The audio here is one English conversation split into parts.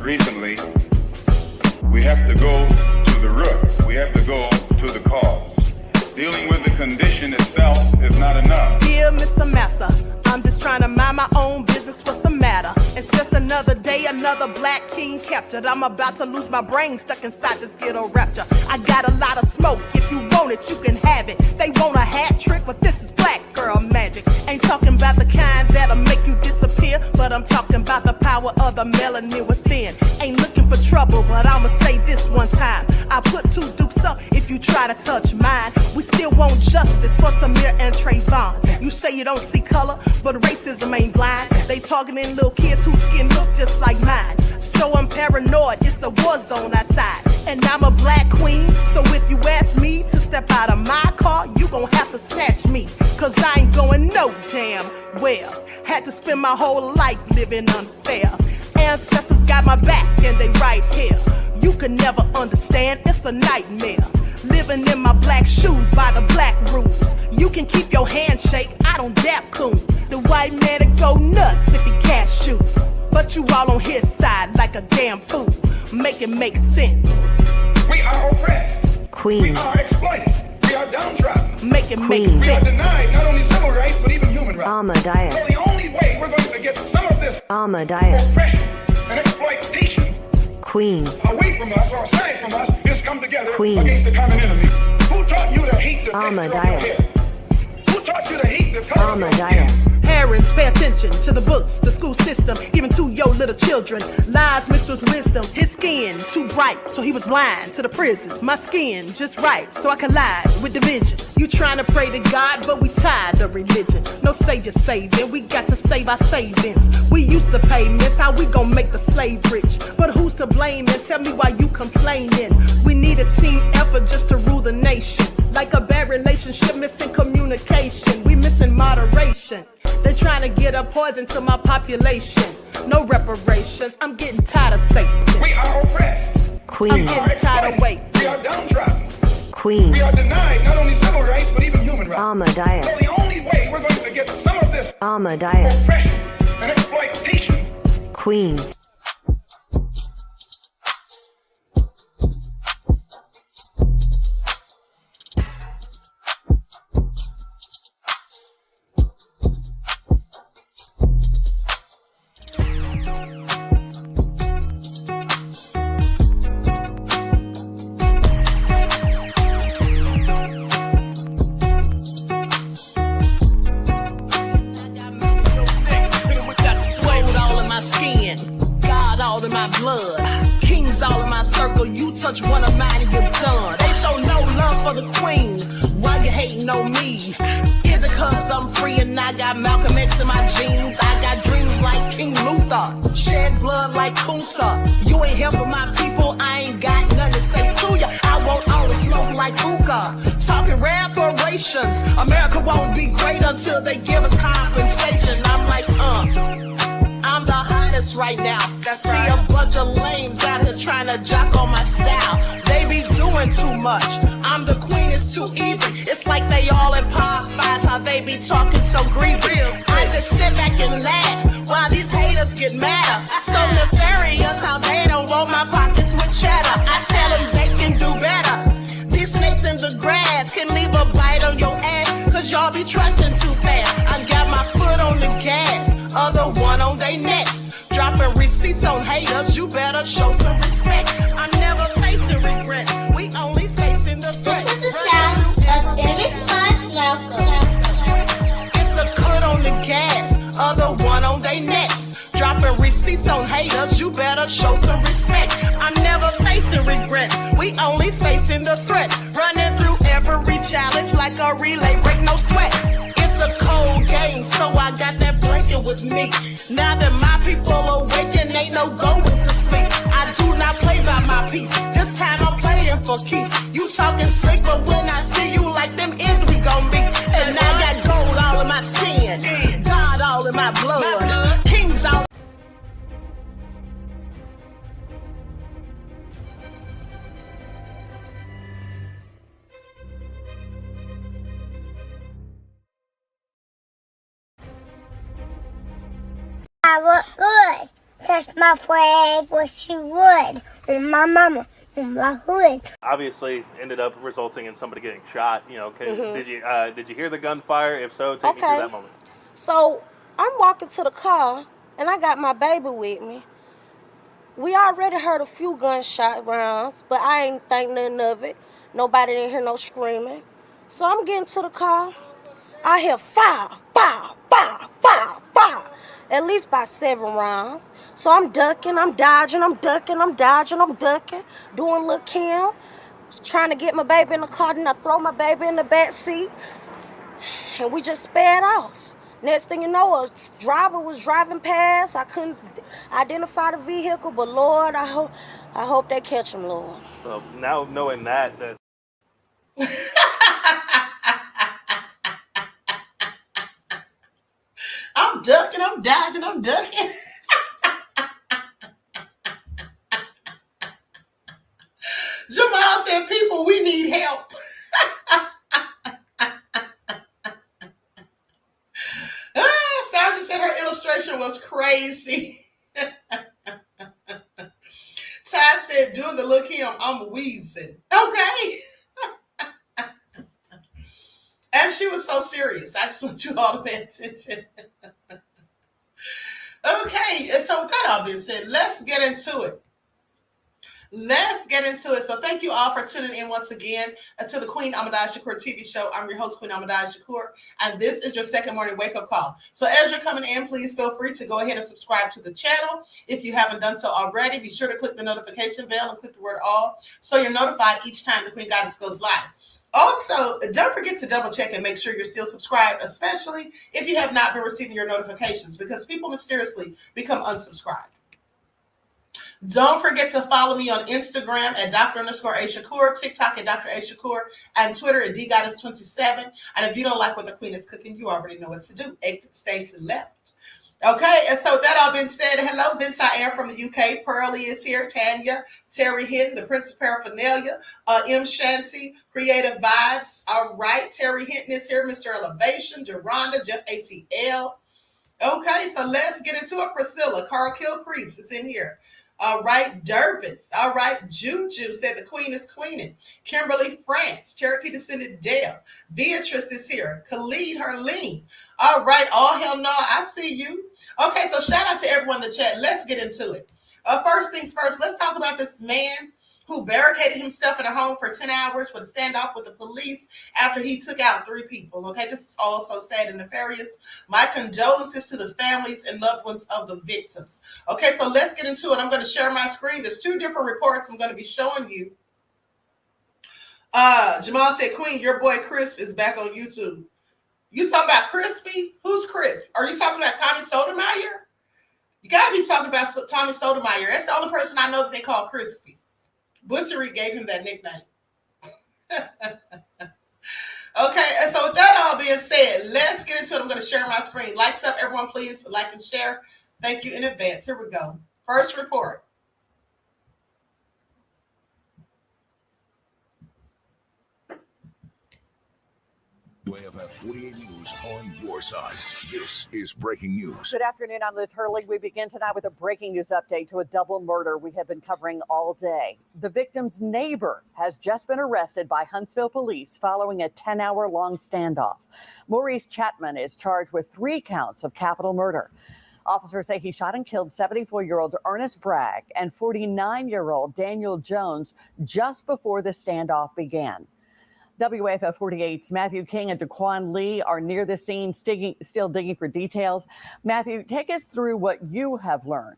recently, we have to go to the root. We have to go to the cause. Dealing with the condition itself is not enough. Dear Mr. Massa, I'm just trying to mind my own business. What's the matter? It's just another day, another black king captured. I'm about to lose my brain, stuck inside this ghetto rapture. I got a lot of smoke. If you want it, you can have it. They want a hat trick, but this is black girl magic. Ain't talking about the kind that'll make you disappear, but I'm talking about the power of the melanin within. Ain't looking for trouble, but I'ma say this one time. I put two dukes up if you try to touch mine. We still want justice for Tamir and Trayvon. You say you don't see color, but racism ain't blind. They targeting little kids whose skin look just like mine. So I'm paranoid, it's a war zone outside. And I'm a black queen, so if you ask me to step out of my car, you gon' have to snatch me. Cause I ain't going no damn well. Had to spend my whole life living unfair. Ancestors got my back and they right here. You can never understand, it's a nightmare. Living in my black shoes by the black rules. You can keep your handshake, I don't dap coon. The white man to go nuts if he cash you. But you all on his side like a damn fool. Make it make sense. We are oppressed. Queen. We are exploited. We are downtrodden. Make it make Queen. We are sense. denied not only civil rights, but even human rights. Ahmadiyah. So the only way we're going to get some of this Ahmadiyah. oppression and exploitation Queen. away from us or aside from us is come together Queen. against the common enemy. Who taught you to hate the texture of your Ahmadiyah. hair? Who taught you to hate the color of your Ahmadiyah. skin? Parents, pay attention to the books, the school system, even to your little children. Lies mixed with wisdom. His skin too bright, so he was blind to the prison. My skin just right, so I collide with division. You trying to pray to God, but we tired of religion. No savior saving, we got to save our savings. We used to pay miss, how we gon' make the slave rich? But who's to blame, and tell me why you complaining? We need a team effort just to rule the nation. Like a bad relationship, missing communication. We missing moderation. They're trying to get a poison to my population. No reparations. I'm getting tired of Satan. We are oppressed. I'm Queen. getting tired of waiting. We are downtrodden. Queen. We are denied not only civil rights, but even human rights. Ahmadiyah. So the only way we're going to get some of this Ahmadiyah. oppression and exploitation Queen. Touch one of mine and you're done. They show no love for the queen. Why you hating on me? Is it cause I'm free and I got Malcolm X in my jeans? I got dreams like King Luther, shed blood like Kunta. You ain't helping my people, I ain't got nothing to say to ya. I want all the smoke like hookah. Talking reparations. America won't be great until they give us compensation. I'm like, I'm the hottest right now. See a bunch of lames out here trying to jock on my style. They be doing too much. I'm the queen, it's too easy. It's like they all in Popeyes, how they be talking so greasy. I just sit back and laugh while these haters get madder. So nefarious how they don't want my pockets with cheddar. I tell them they can do better. These snakes in the grass can leave a bite on your ass, cause y'all be trusting too fast. I got my foot on the gas, other one on they necks. Dropping receipts on haters, you better show some respect. I'm never facing regrets, we only facing the threat. This is the sound of Eric Von Malcolm. It's a cut on the gas, other one on they necks. Dropping receipts on haters, you better show some respect. I'm never facing regrets, we only facing the threat. Running through every challenge like a relay, break no sweat. It's a cold game, so I got that blanket with me. Now that my people awaken, ain't no going to sleep. I do not play by my piece, this time I'm playing for keeps. You talking slick, but when I see you like them ends, we gon' meet. And I got gold all in my skin, God all in my blood, kings all. I look good. So Because my flag was she would. And my mama in my hood. Obviously, ended up resulting in somebody getting shot. You know, did you hear the gunfire? If so, take me through that moment. So I'm walking to the car, and I got my baby with me. We already heard a few gunshot rounds, but I ain't think nothing of it. Nobody didn't hear no screaming. So I'm getting to the car. I hear fire, fire, fire, fire, fire. At least by 7 rounds. So I'm ducking, I'm dodging, I'm ducking, I'm dodging, I'm ducking, doing little Kim, trying to get my baby in the car, then I throw my baby in the back seat, and we just sped off. Next thing you know, a driver was driving past. I couldn't identify the vehicle, but Lord, I hope they catch him, Lord. So now knowing that I'm ducking, I'm dodging, I'm ducking. Jamal said, people, we need help. Sandra said her illustration was crazy. Ty said, doing the look here, I'm wheezing. Okay. And she was so serious. I just want you all to pay attention. Okay, and so with that all being said, let's get into it. So thank you all for tuning in once again to the Queen Shakur TV show. I'm your host, Queen Shakur, and this is your second morning wake-up call. So as you're coming in, please feel free to go ahead and subscribe to the channel. If you haven't done so already, be sure to click the notification bell and click the word all so you're notified each time the Queen Goddess goes live. Also, don't forget to double check and make sure you're still subscribed, especially if you have not been receiving your notifications, because people mysteriously become unsubscribed. Don't forget to follow me on Instagram at Dr._AShakur, TikTok at Dr. A Shakur, and Twitter at DGoddess27. And if you don't like what the Queen is cooking, you already know what to do. Exit stage to the left. Okay, and so that all been said, hello, Vince I am from the UK. Pearlie is here, Tanya, Terry Hinton, the Prince of Paraphernalia, M. Shanty, Creative Vibes. All right, Terry Hinton is here, Mr. Elevation, Geronda, Jeff ATL. Okay, so let's get into it. Priscilla, Carl Kilcrease is in here. All right, Dervis. All right, Juju said the Queen is queening. Kimberly France, Cherokee Descended Dale. Beatrice is here. Khalid Herleen. All right, all hell no, I see you. Okay, so shout out to everyone in the chat. Let's get into it. First things first, let's talk about this man who barricaded himself in a home for 10 hours with a standoff with the police after he took out 3 people. Okay, this is all so sad and nefarious. My condolences to the families and loved ones of the victims. Okay, so let's get into it. I'm going to share my screen. There's 2 different reports I'm going to be showing you. Jamal said, Queen, your boy Crisp is back on YouTube. You talking about Crispy? Who's Crisp? Are you talking about Tommy Sotomayor? You got to be talking about Tommy Sotomayor. That's the only person I know that they call Crispy. Butchery gave him that nickname. Okay, and so with that all being said, let's get into it. I'm going to share my screen. Lights up, everyone, please. Like and share. Thank you in advance. Here we go. First report. WAFF 48 News on your side. This is breaking news. Good afternoon. I'm Liz Hurley. We begin tonight with a breaking news update to a double murder we have been covering all day. The victim's neighbor has just been arrested by Huntsville police following a 10-hour-long standoff. Maurice Chapman is charged with 3 counts of capital murder. Officers say he shot and killed 74-year-old Ernest Bragg and 49-year-old Daniel Jones just before the standoff began. WAFF 48's Matthew King and Daquan Lee are near the scene, still digging for details. Matthew, take us through what you have learned.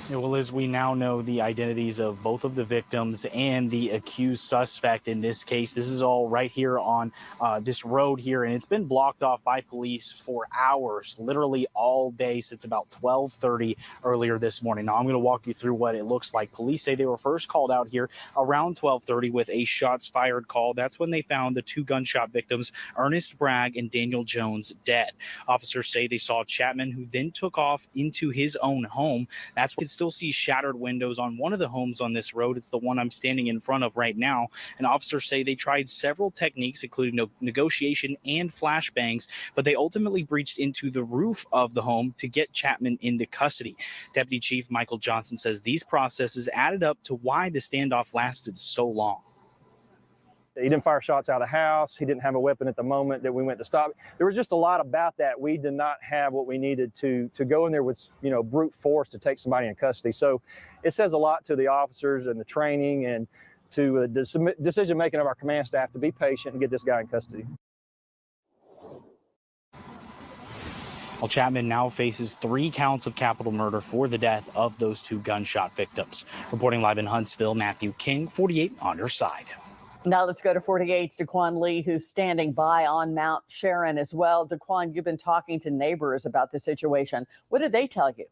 Yeah, well, Liz, we now know the identities of both of the victims and the accused suspect in this case. This is all right here on this road here, and it's been blocked off by police for hours, literally all day since about 12:30 earlier this morning. Now, I'm going to walk you through what it looks like. Police say they were first called out here around 12:30 with a shots fired call. That's when they found the 2 gunshot victims, Ernest Bragg and Daniel Jones, dead. Officers say they saw Chapman, who then took off into his own home. That's what still see shattered windows on one of the homes on this road. It's the one I'm standing in front of right now. And officers say they tried several techniques, including negotiation and flashbangs, but they ultimately breached into the roof of the home to get Chapman into custody. Deputy Chief Michael Johnson says these processes added up to why the standoff lasted so long. He didn't fire shots out of the house. He didn't have a weapon at the moment that we went to stop. There was just a lot about that. We did not have what we needed to go in there with, brute force to take somebody in custody. So it says a lot to the officers and the training and to the decision-making of our command staff to be patient and get this guy in custody. Well, Chapman now faces 3 counts of capital murder for the death of those 2 gunshot victims. Reporting live in Huntsville, Matthew King, 48 on your side. Now let's go to 48's Daquan Lee, who's standing by on Mount Sharon as well. Daquan, you've been talking to neighbors about the situation. What did they tell you?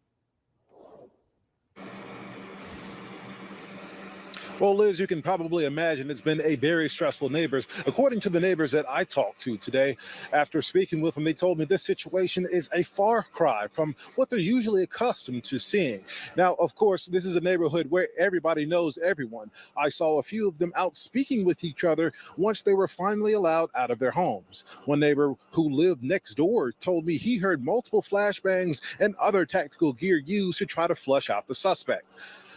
Well, Liz, you can probably imagine it's been a very stressful neighbors. According to the neighbors that I talked to today, after speaking with them, they told me this situation is a far cry from what they're usually accustomed to seeing. Now, of course, this is a neighborhood where everybody knows everyone. I saw a few of them out speaking with each other once they were finally allowed out of their homes. One neighbor who lived next door told me he heard multiple flashbangs and other tactical gear used to try to flush out the suspect.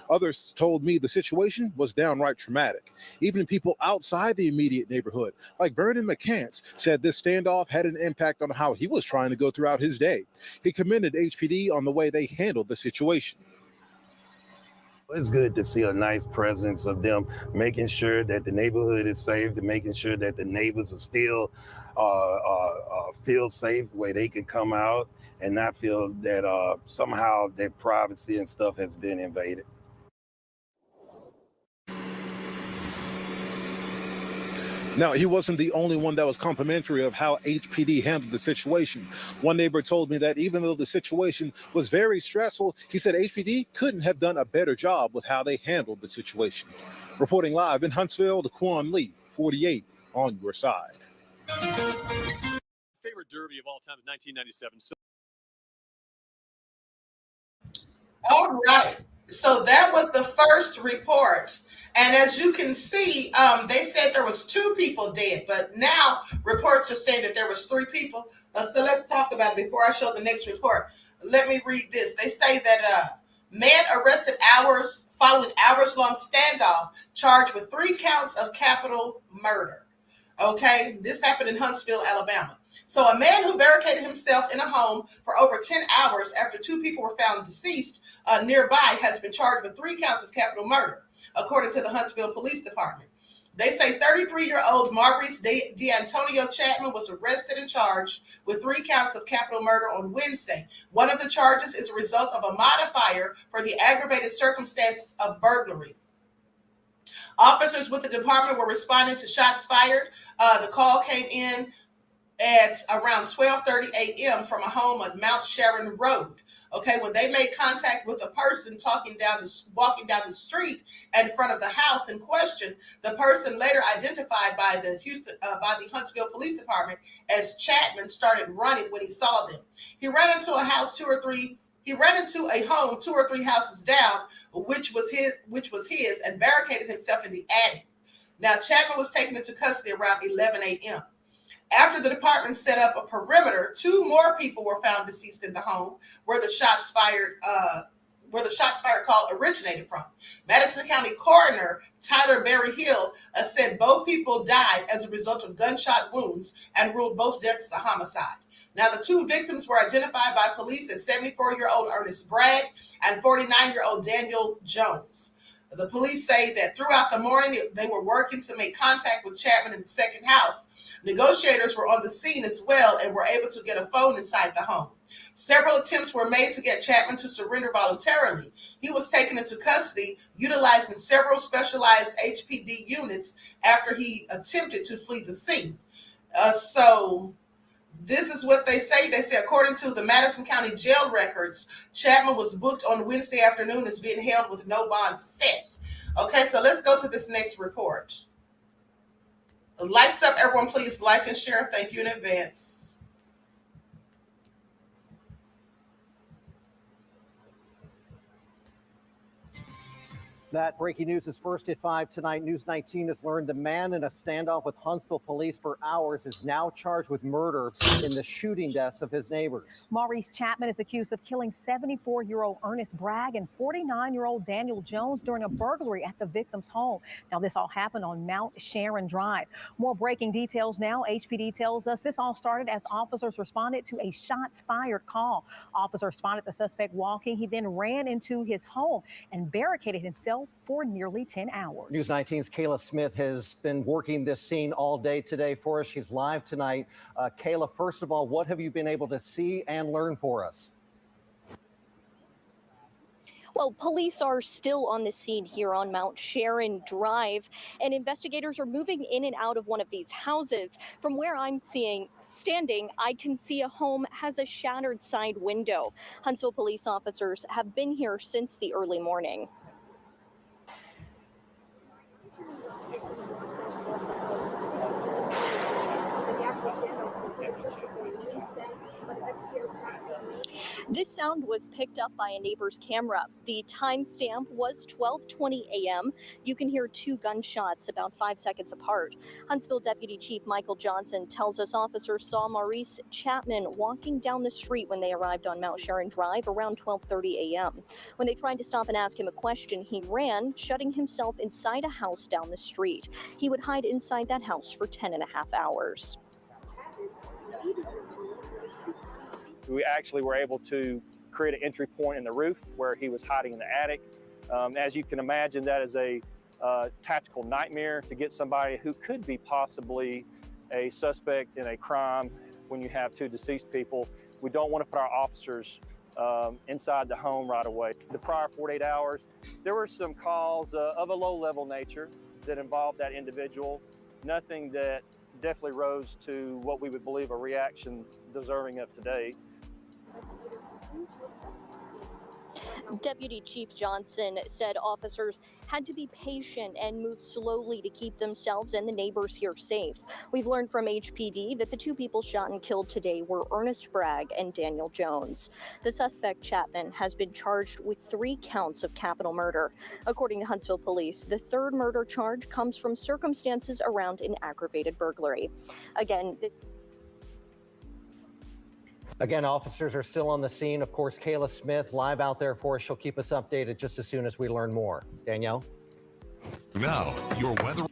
Others told me the situation was downright traumatic. Even people outside the immediate neighborhood, like Vernon McCants, said this standoff had an impact on how he was trying to go throughout his day. He commended HPD on the way they handled the situation. It's good to see a nice presence of them making sure that the neighborhood is safe and making sure that the neighbors are still feel safe where they can come out and not feel that somehow their privacy and stuff has been invaded. Now, he wasn't the only one that was complimentary of how HPD handled the situation. One neighbor told me that even though the situation was very stressful, he said HPD couldn't have done a better job with how they handled the situation. Reporting live in Huntsville, Daquan Lee, 48 on your side. Favorite derby of all time is 1997. All right. So that was the first report. And as you can see, they said there was 2 people dead, but now reports are saying that there was 3 people. So let's talk about it before I show the next report. Let me read this. They say that man arrested following hours-long standoff, charged with 3 counts of capital murder. Okay, this happened in Huntsville, Alabama. So a man who barricaded himself in a home for over 10 hours after 2 people were found deceased nearby has been charged with 3 counts of capital murder, according to the Huntsville Police Department. They say 33-year-old Maurice D'Antonio Chapman was arrested and charged with 3 counts of capital murder on Wednesday. One of the charges is a result of a modifier for the aggravated circumstance of burglary. Officers with the department were responding to shots fired. The call came in at around 12:30 a.m. from a home on Mount Sharon Road. Okay, when they made contact with a person walking down the street in front of the house in question, the person later identified by the Huntsville Police Department as Chapman started running when he saw them. He ran into a home 2 or 3 houses down, which was his, and barricaded himself in the attic. Now Chapman was taken into custody around 11 a.m. After the department set up a perimeter, 2 more people were found deceased in the home where the shots fired call originated from. Madison County Coroner Tyler Berry Hill said both people died as a result of gunshot wounds and ruled both deaths a homicide. Now, the 2 victims were identified by police as 74-year-old Ernest Bragg and 49-year-old Daniel Jones. The police say that throughout the morning, they were working to make contact with Chapman in the second house. Negotiators were on the scene as well and were able to get a phone inside the home. Several attempts were made to get Chapman to surrender voluntarily. He was taken into custody, utilizing several specialized HPD units after he attempted to flee the scene. So this is what they say. They say, according to the Madison County jail records, Chapman was booked on Wednesday afternoon as being held with no bond set. Okay, so let's go to this next report. Lights up, everyone, please like and share. Thank you in advance. That breaking news is first at 5 tonight. News 19 has learned the man in a standoff with Huntsville police for hours is now charged with murder in the shooting deaths of his neighbors. Maurice Chapman is accused of killing 74-year-old Ernest Bragg and 49-year-old Daniel Jones during a burglary at the victim's home. Now, this all happened on Mount Sharon Drive. More breaking details now. HPD tells us this all started as officers responded to a shots fired call. Officers spotted the suspect walking. He then ran into his home and barricaded himself for nearly 10 hours. News 19's Kayla Smith has been working this scene all day today for us. She's live tonight. Kayla, first of all, what have you been able to see and learn for us? Well, police are still on the scene here on Mount Sharon Drive, and investigators are moving in and out of one of these houses. From where I'm standing, I can see a home has a shattered side window. Huntsville police officers have been here since the early morning. This sound was picked up by a neighbor's camera. The timestamp was 12:20 a.m. You can hear two gunshots about 5 seconds apart. Huntsville Deputy Chief Michael Johnson tells us officers saw Maurice Chapman walking down the street when they arrived on Mount Sharon Drive around 12:30 a.m. When they tried to stop and ask him a question, he ran, shutting himself inside a house down the street. He would hide inside that house for 10.5 hours. We actually were able to create an entry point in the roof where he was hiding in the attic. As you can imagine, that is a tactical nightmare to get somebody who could be possibly a suspect in a crime when you have two deceased people. We don't want to put our officers inside the home right away. The prior 48 hours, there were some calls of a low-level nature that involved that individual. Nothing that definitely rose to what we would believe a reaction deserving of today. Deputy Chief Johnson said officers had to be patient and move slowly to keep themselves and the neighbors here safe. We've learned from HPD that the two people shot and killed today were Ernest Bragg and Daniel Jones. The suspect, Chapman, has been charged with 3 counts of capital murder. According to Huntsville police, the third murder charge comes from circumstances around an aggravated burglary. Again, officers are still on the scene. Of course, Kayla Smith live out there for us. She'll keep us updated just as soon as we learn more. Danielle? Now, your weather.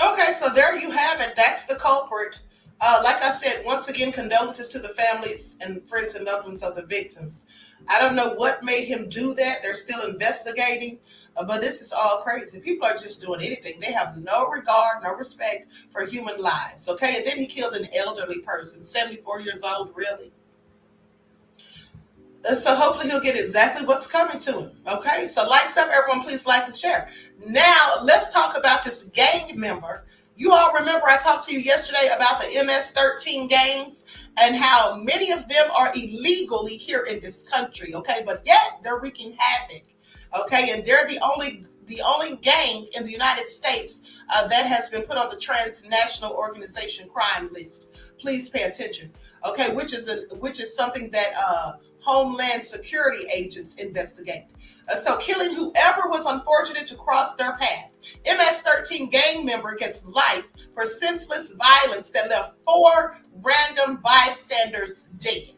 Okay, so there you have it. That's the culprit. Like I said, once again, condolences to the families and friends and loved ones of the victims. I don't know what made him do that. They're still investigating. But this is all crazy. People are just doing anything. They have no regard, no respect for human lives. Okay, and then he killed an elderly person, 74 years old, really. So hopefully he'll get exactly what's coming to him. Okay, so like some, everyone, please like and share. Now, let's talk about this gang member. You all remember I talked to you yesterday about the MS-13 gangs and how many of them are illegally here in this country. Okay, but yet they're wreaking havoc. Okay, and they're the only gang in the United States that has been put on the transnational organization crime list. Please pay attention. Okay, which is something that Homeland Security agents investigate. So killing whoever was unfortunate to cross their path. MS-13 gang member gets life for senseless violence that left 4 random bystanders dead.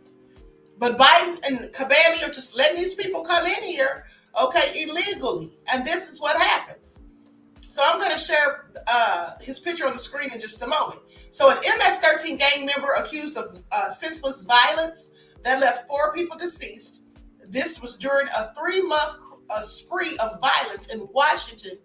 But Biden and Kabani are just letting these people come in here, okay, illegally. And this is what happens. So I'm going to share his picture on the screen in just a moment. So an MS-13 gang member accused of senseless violence that left 4 people deceased. This was during a 3-month spree of violence in Washington,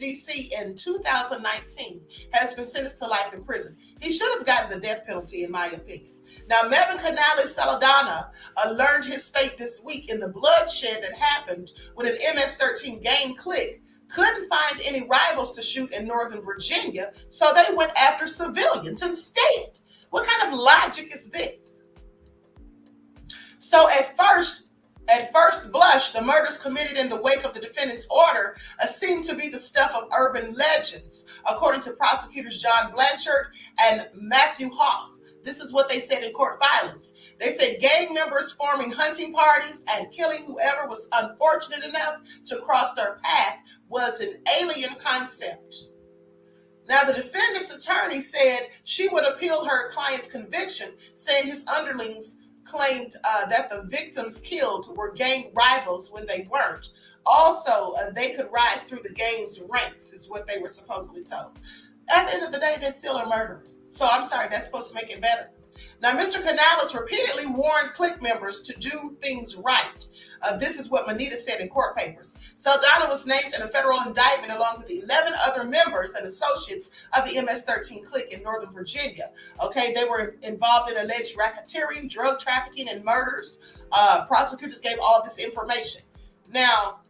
D.C. in 2019, has been sentenced to life in prison. He should have gotten the death penalty, in my opinion. Now, Melvin Canales Saladana learned his fate this week in the bloodshed that happened when an MS-13 gang clique couldn't find any rivals to shoot in Northern Virginia, so they went after civilians instead. What kind of logic is this? So at first blush, the murders committed in the wake of the defendant's order seemed to be the stuff of urban legends, according to prosecutors John Blanchard and Matthew Hoff. This is what they said in court filings. They said gang members forming hunting parties and killing whoever was unfortunate enough to cross their path was an alien concept. Now, the defendant's attorney said she would appeal her client's conviction, saying his underlings claimed that the victims killed were gang rivals when they weren't. Also, they could rise through the gang's ranks, is what they were supposedly told. At the end of the day, they still are murderers. So I'm sorry, that's supposed to make it better. Now, Mr. Canales repeatedly warned clique members to do things right. This is what Manita said in court papers. Saldana was named in a federal indictment along with 11 other members and associates of the MS-13 clique in Northern Virginia. Okay, they were involved in alleged racketeering, drug trafficking, and murders. Prosecutors gave all this information. Now,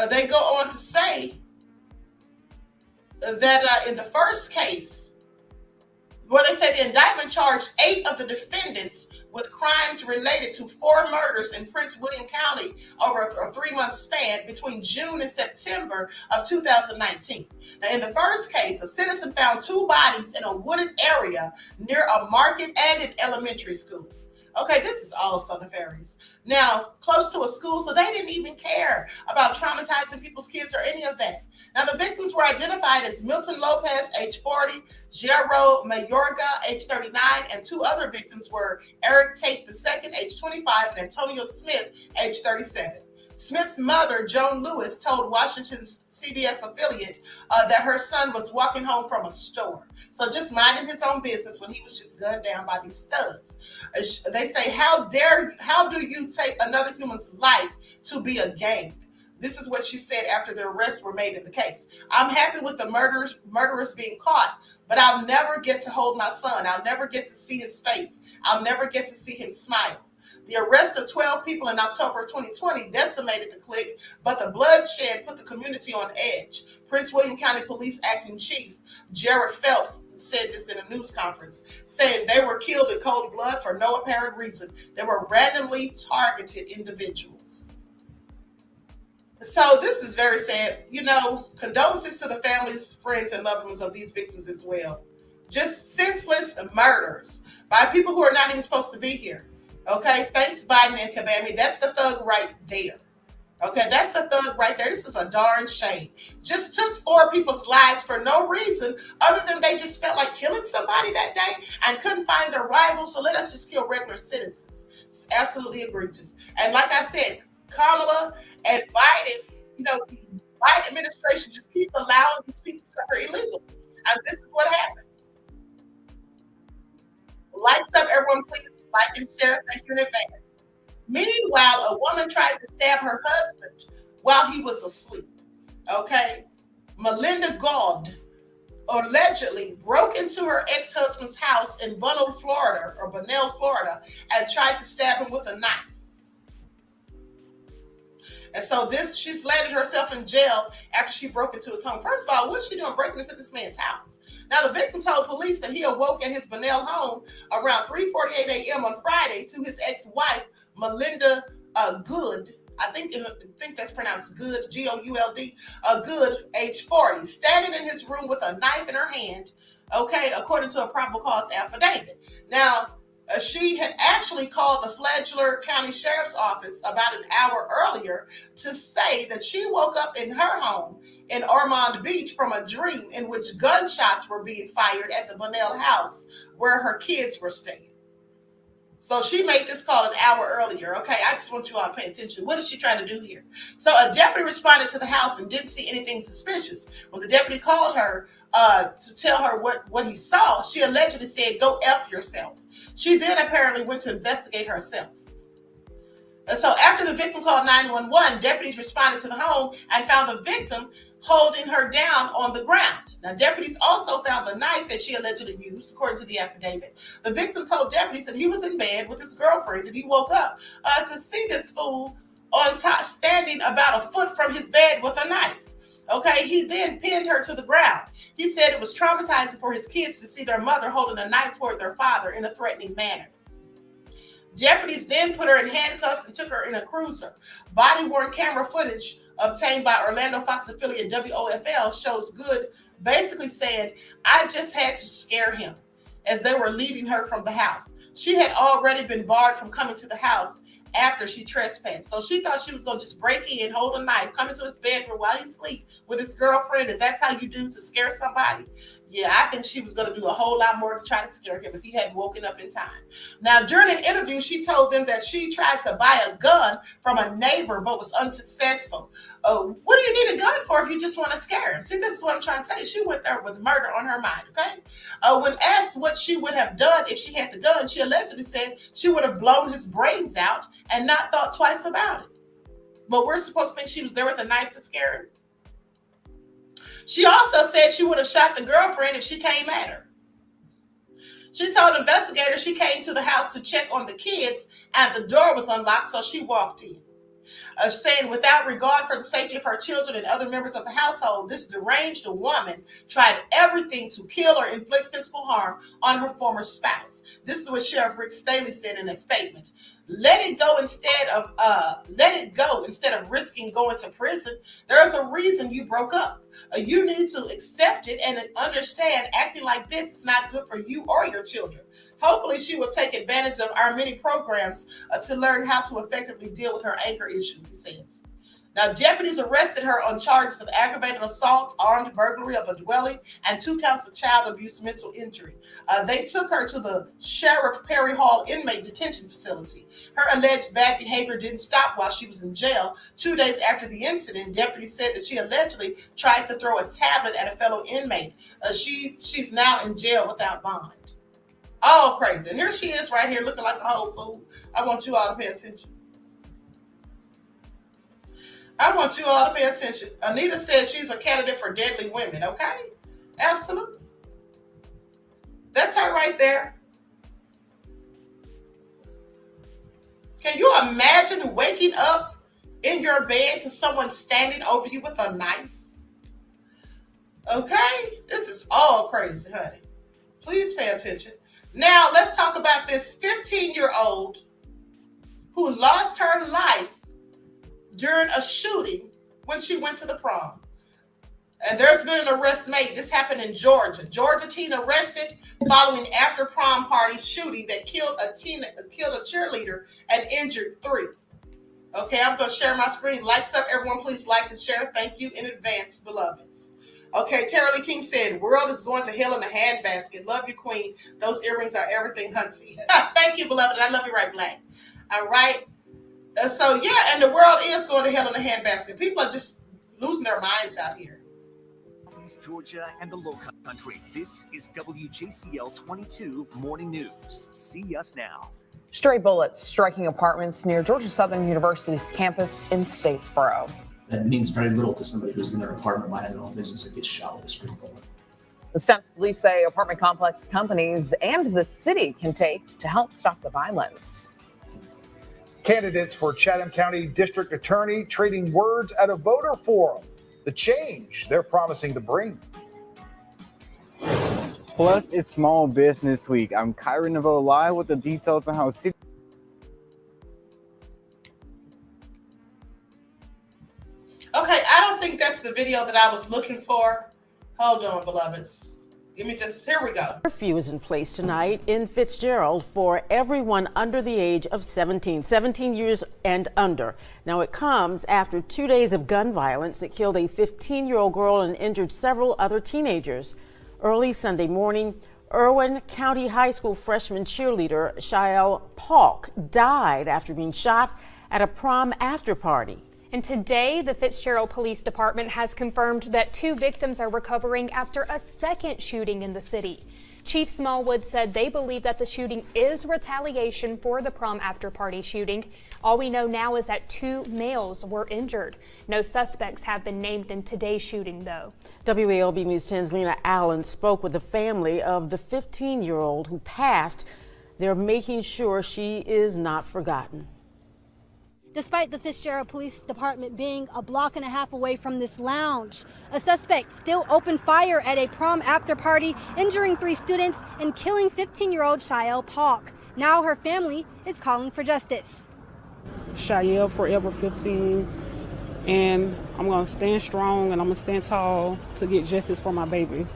they go on to say that in the first case, well, they said the indictment charged 8 of the defendants with crimes related to 4 murders in Prince William County over a 3-month span between June and September of 2019. Now, in the first case, a citizen found 2 bodies in a wooded area near a market and an elementary school. Okay, this is also nefarious. Now, close to a school, so they didn't even care about traumatizing people's kids or any of that. Now, the victims were identified as Milton Lopez, age 40, Jero Mayorga, age 39, and 2 other victims were Eric Tate II, age 25, and Antonio Smith, age 37. Smith's mother, Joan Lewis, told Washington's CBS affiliate that her son was walking home from a store. So just minding his own business when he was just gunned down by these thugs. They say, how do you take another human's life to be a gang? This is what she said after the arrests were made in the case. I'm happy with the murderers being caught, but I'll never get to hold my son. I'll never get to see his face. I'll never get to see him smile. The arrest of 12 people in October 2020 decimated the clique, but the bloodshed put the community on edge. Prince William County Police Acting Chief Jared Phelps said this in a news conference, saying they were killed in cold blood for no apparent reason. They were randomly targeted individuals. So this is very sad. You know, condolences to the families, friends, and loved ones of these victims as well. Just senseless murders by people who are not even supposed to be here. Okay, thanks Biden and Kabami. That's the thug right there. Okay, that's the thug right there. This is a darn shame. Just took 4 people's lives for no reason other than they just felt like killing somebody that day and couldn't find their rival. So let us just kill regular citizens. It's absolutely egregious. And like I said, Kamala and Biden, you know, the Biden administration just keeps allowing these people to are illegal. And this is what happens. Lights up, everyone, please. Like and share. Thank you in advance. Meanwhile, a woman tried to stab her husband while he was asleep. Okay. Melinda Gauld allegedly broke into her ex-husband's house in Bunnell, Florida, and tried to stab him with a knife. And so she's landed herself in jail after she broke into his home. First of all, what's she doing breaking into this man's house? Now, the victim told police that he awoke at his Bunnell home around 3:48 a.m. on Friday to his ex-wife, Melinda Good. I think that's pronounced Good, G-O-U-L-D, Good, age 40, standing in his room with a knife in her hand, okay, according to a probable cause affidavit. Now, she had actually called the Flagler County Sheriff's Office about an hour earlier to say that she woke up in her home in Ormond Beach from a dream in which gunshots were being fired at the Bunnell house where her kids were staying. So she made this call an hour earlier. Okay, I just want you all to pay attention. What is she trying to do here? So a deputy responded to the house and didn't see anything suspicious. When the deputy called her to tell her what he saw, she allegedly said, "Go F yourself." She then apparently went to investigate herself. And so after the victim called 911, deputies responded to the home and found the victim holding her down on the ground. Now, deputies also found the knife that she allegedly used, according to the affidavit. The victim told deputies that he was in bed with his girlfriend and he woke up to see this fool on top, standing about a foot from his bed with a knife. Okay, he then pinned her to the ground. He said it was traumatizing for his kids to see their mother holding a knife toward their father in a threatening manner. Deputies then put her in handcuffs and took her in a cruiser. Body-worn camera footage obtained by Orlando Fox affiliate WOFL shows Good basically saying, "I just had to scare him," as they were leading her from the house. She had already been barred from coming to the house after she trespassed. So she thought she was going to just break in, hold a knife, come into his bedroom while he sleep with his girlfriend, and that's how you do to scare somebody. Yeah, I think she was going to do a whole lot more to try to scare him if he hadn't woken up in time. Now, during an interview, she told them that she tried to buy a gun from a neighbor but was unsuccessful. What do you need a gun for if you just want to scare him? See, this is what I'm trying to tell you. She went there with murder on her mind, okay? When asked what she would have done if she had the gun, she allegedly said she would have blown his brains out and not thought twice about it. But we're supposed to think she was there with a knife to scare him. She also said she would have shot the girlfriend if she came at her. She told investigators she came to the house to check on the kids and the door was unlocked, so she walked in. Saying without regard for the safety of her children and other members of the household, this deranged woman tried everything to kill or inflict physical harm on her former spouse. This is what Sheriff Rick Staley said in a statement. Let it go instead of risking going to prison. There's a reason you broke up. You need to accept it and understand acting like this is not good for you or your children. Hopefully she will take advantage of our many programs to learn how to effectively deal with her anger issues, he says. Now, deputies arrested her on charges of aggravated assault, armed burglary of a dwelling, and 2 counts of child abuse, mental injury. They took her to the Sheriff Perry Hall inmate detention facility. Her alleged bad behavior didn't stop while she was in jail. 2 days after the incident, deputies said that she allegedly tried to throw a tablet at a fellow inmate. She's now in jail without bond. All crazy. And here she is right here looking like a whole fool. I want you all to pay attention. I want you all to pay attention. Anita says she's a candidate for deadly women, okay? Absolutely. That's her right there. Can you imagine waking up in your bed to someone standing over you with a knife? Okay? This is all crazy, honey. Please pay attention. Now, let's talk about this 15-year-old who lost her life during a shooting when she went to the prom. And there's been an arrest made. This happened in Georgia. Georgia teen arrested following after prom party shooting that killed a cheerleader and injured 3. Okay, I'm going to share my screen. Lights up, everyone. Please like and share. Thank you in advance, beloveds. Okay, Tara Lee King said, world is going to hell in a handbasket. Love you, queen. Those earrings are everything, hunty. Thank you, beloved. I love you right, Black. All right. So, yeah, and the world is going to hell in a handbasket. People are just losing their minds out here. Georgia and the Low Country. This is WJCL 22 Morning News. See us now. Stray bullets striking apartments near Georgia Southern University's campus in Statesboro. That means very little to somebody who's in their apartment minding their own business that gets shot with a stray bullet. The steps police say apartment complex companies and the city can take to help stop the violence. Candidates for Chatham County District Attorney trading words at a voter forum. The change they're promising to bring. Plus, it's Small Business Week. I'm Kyrie Naveau live with the details on how city. Okay, I don't think that's the video that I was looking for. Hold on, beloveds. Here we go. Curfew is in place tonight in Fitzgerald for everyone under the age of 17 years and under. Now, it comes after 2 days of gun violence that killed a 15-year-old girl and injured several other teenagers. Early Sunday morning, Irwin County High School freshman cheerleader Shael Polk died after being shot at a prom after party. And today, the Fitzgerald Police Department has confirmed that 2 victims are recovering after a second shooting in the city. Chief Smallwood said they believe that the shooting is retaliation for the prom after party shooting. All we know now is that 2 males were injured. No suspects have been named in today's shooting, though. WALB News 10's Lena Allen spoke with the family of the 15-year-old who passed. They're making sure she is not forgotten. Despite the Fitzgerald Police Department being a block and a half away from this lounge, a suspect still opened fire at a prom after party, injuring 3 students and killing 15-year-old Shael Polk. Now her family is calling for justice. Shael forever 15, and I'm going to stand strong and I'm going to stand tall to get justice for my baby.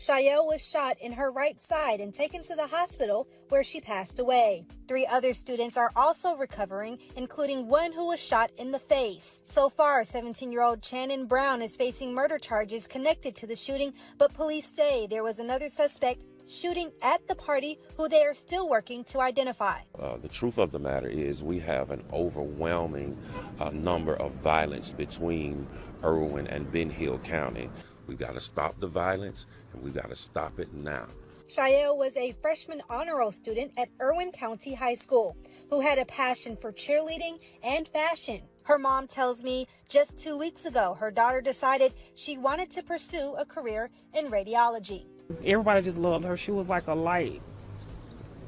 Shael was shot in her right side and taken to the hospital where she passed away. 3 other students are also recovering, including one who was shot in the face. So far, 17-year-old Shannon Brown is facing murder charges connected to the shooting, but police say there was another suspect shooting at the party who they are still working to identify. The truth of the matter is we have an overwhelming number of violence between Irwin and Ben Hill County. We've got to stop the violence, and we've got to stop it now. Shael was a freshman honor roll student at Irwin County High School who had a passion for cheerleading and fashion. Her mom tells me just 2 weeks ago, her daughter decided she wanted to pursue a career in radiology. Everybody just loved her. She was like a light.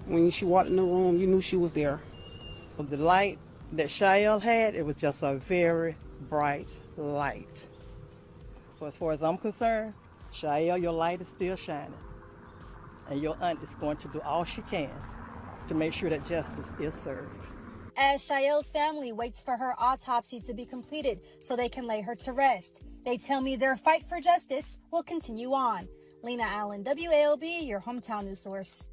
When she walked in the room, you knew she was there. The light that Shael had, it was just a very bright light. So as far as I'm concerned, Shael, your light is still shining. And your aunt is going to do all she can to make sure that justice is served. As Shael's family waits for her autopsy to be completed so they can lay her to rest, they tell me their fight for justice will continue on. Lena Allen, WALB, your hometown news source.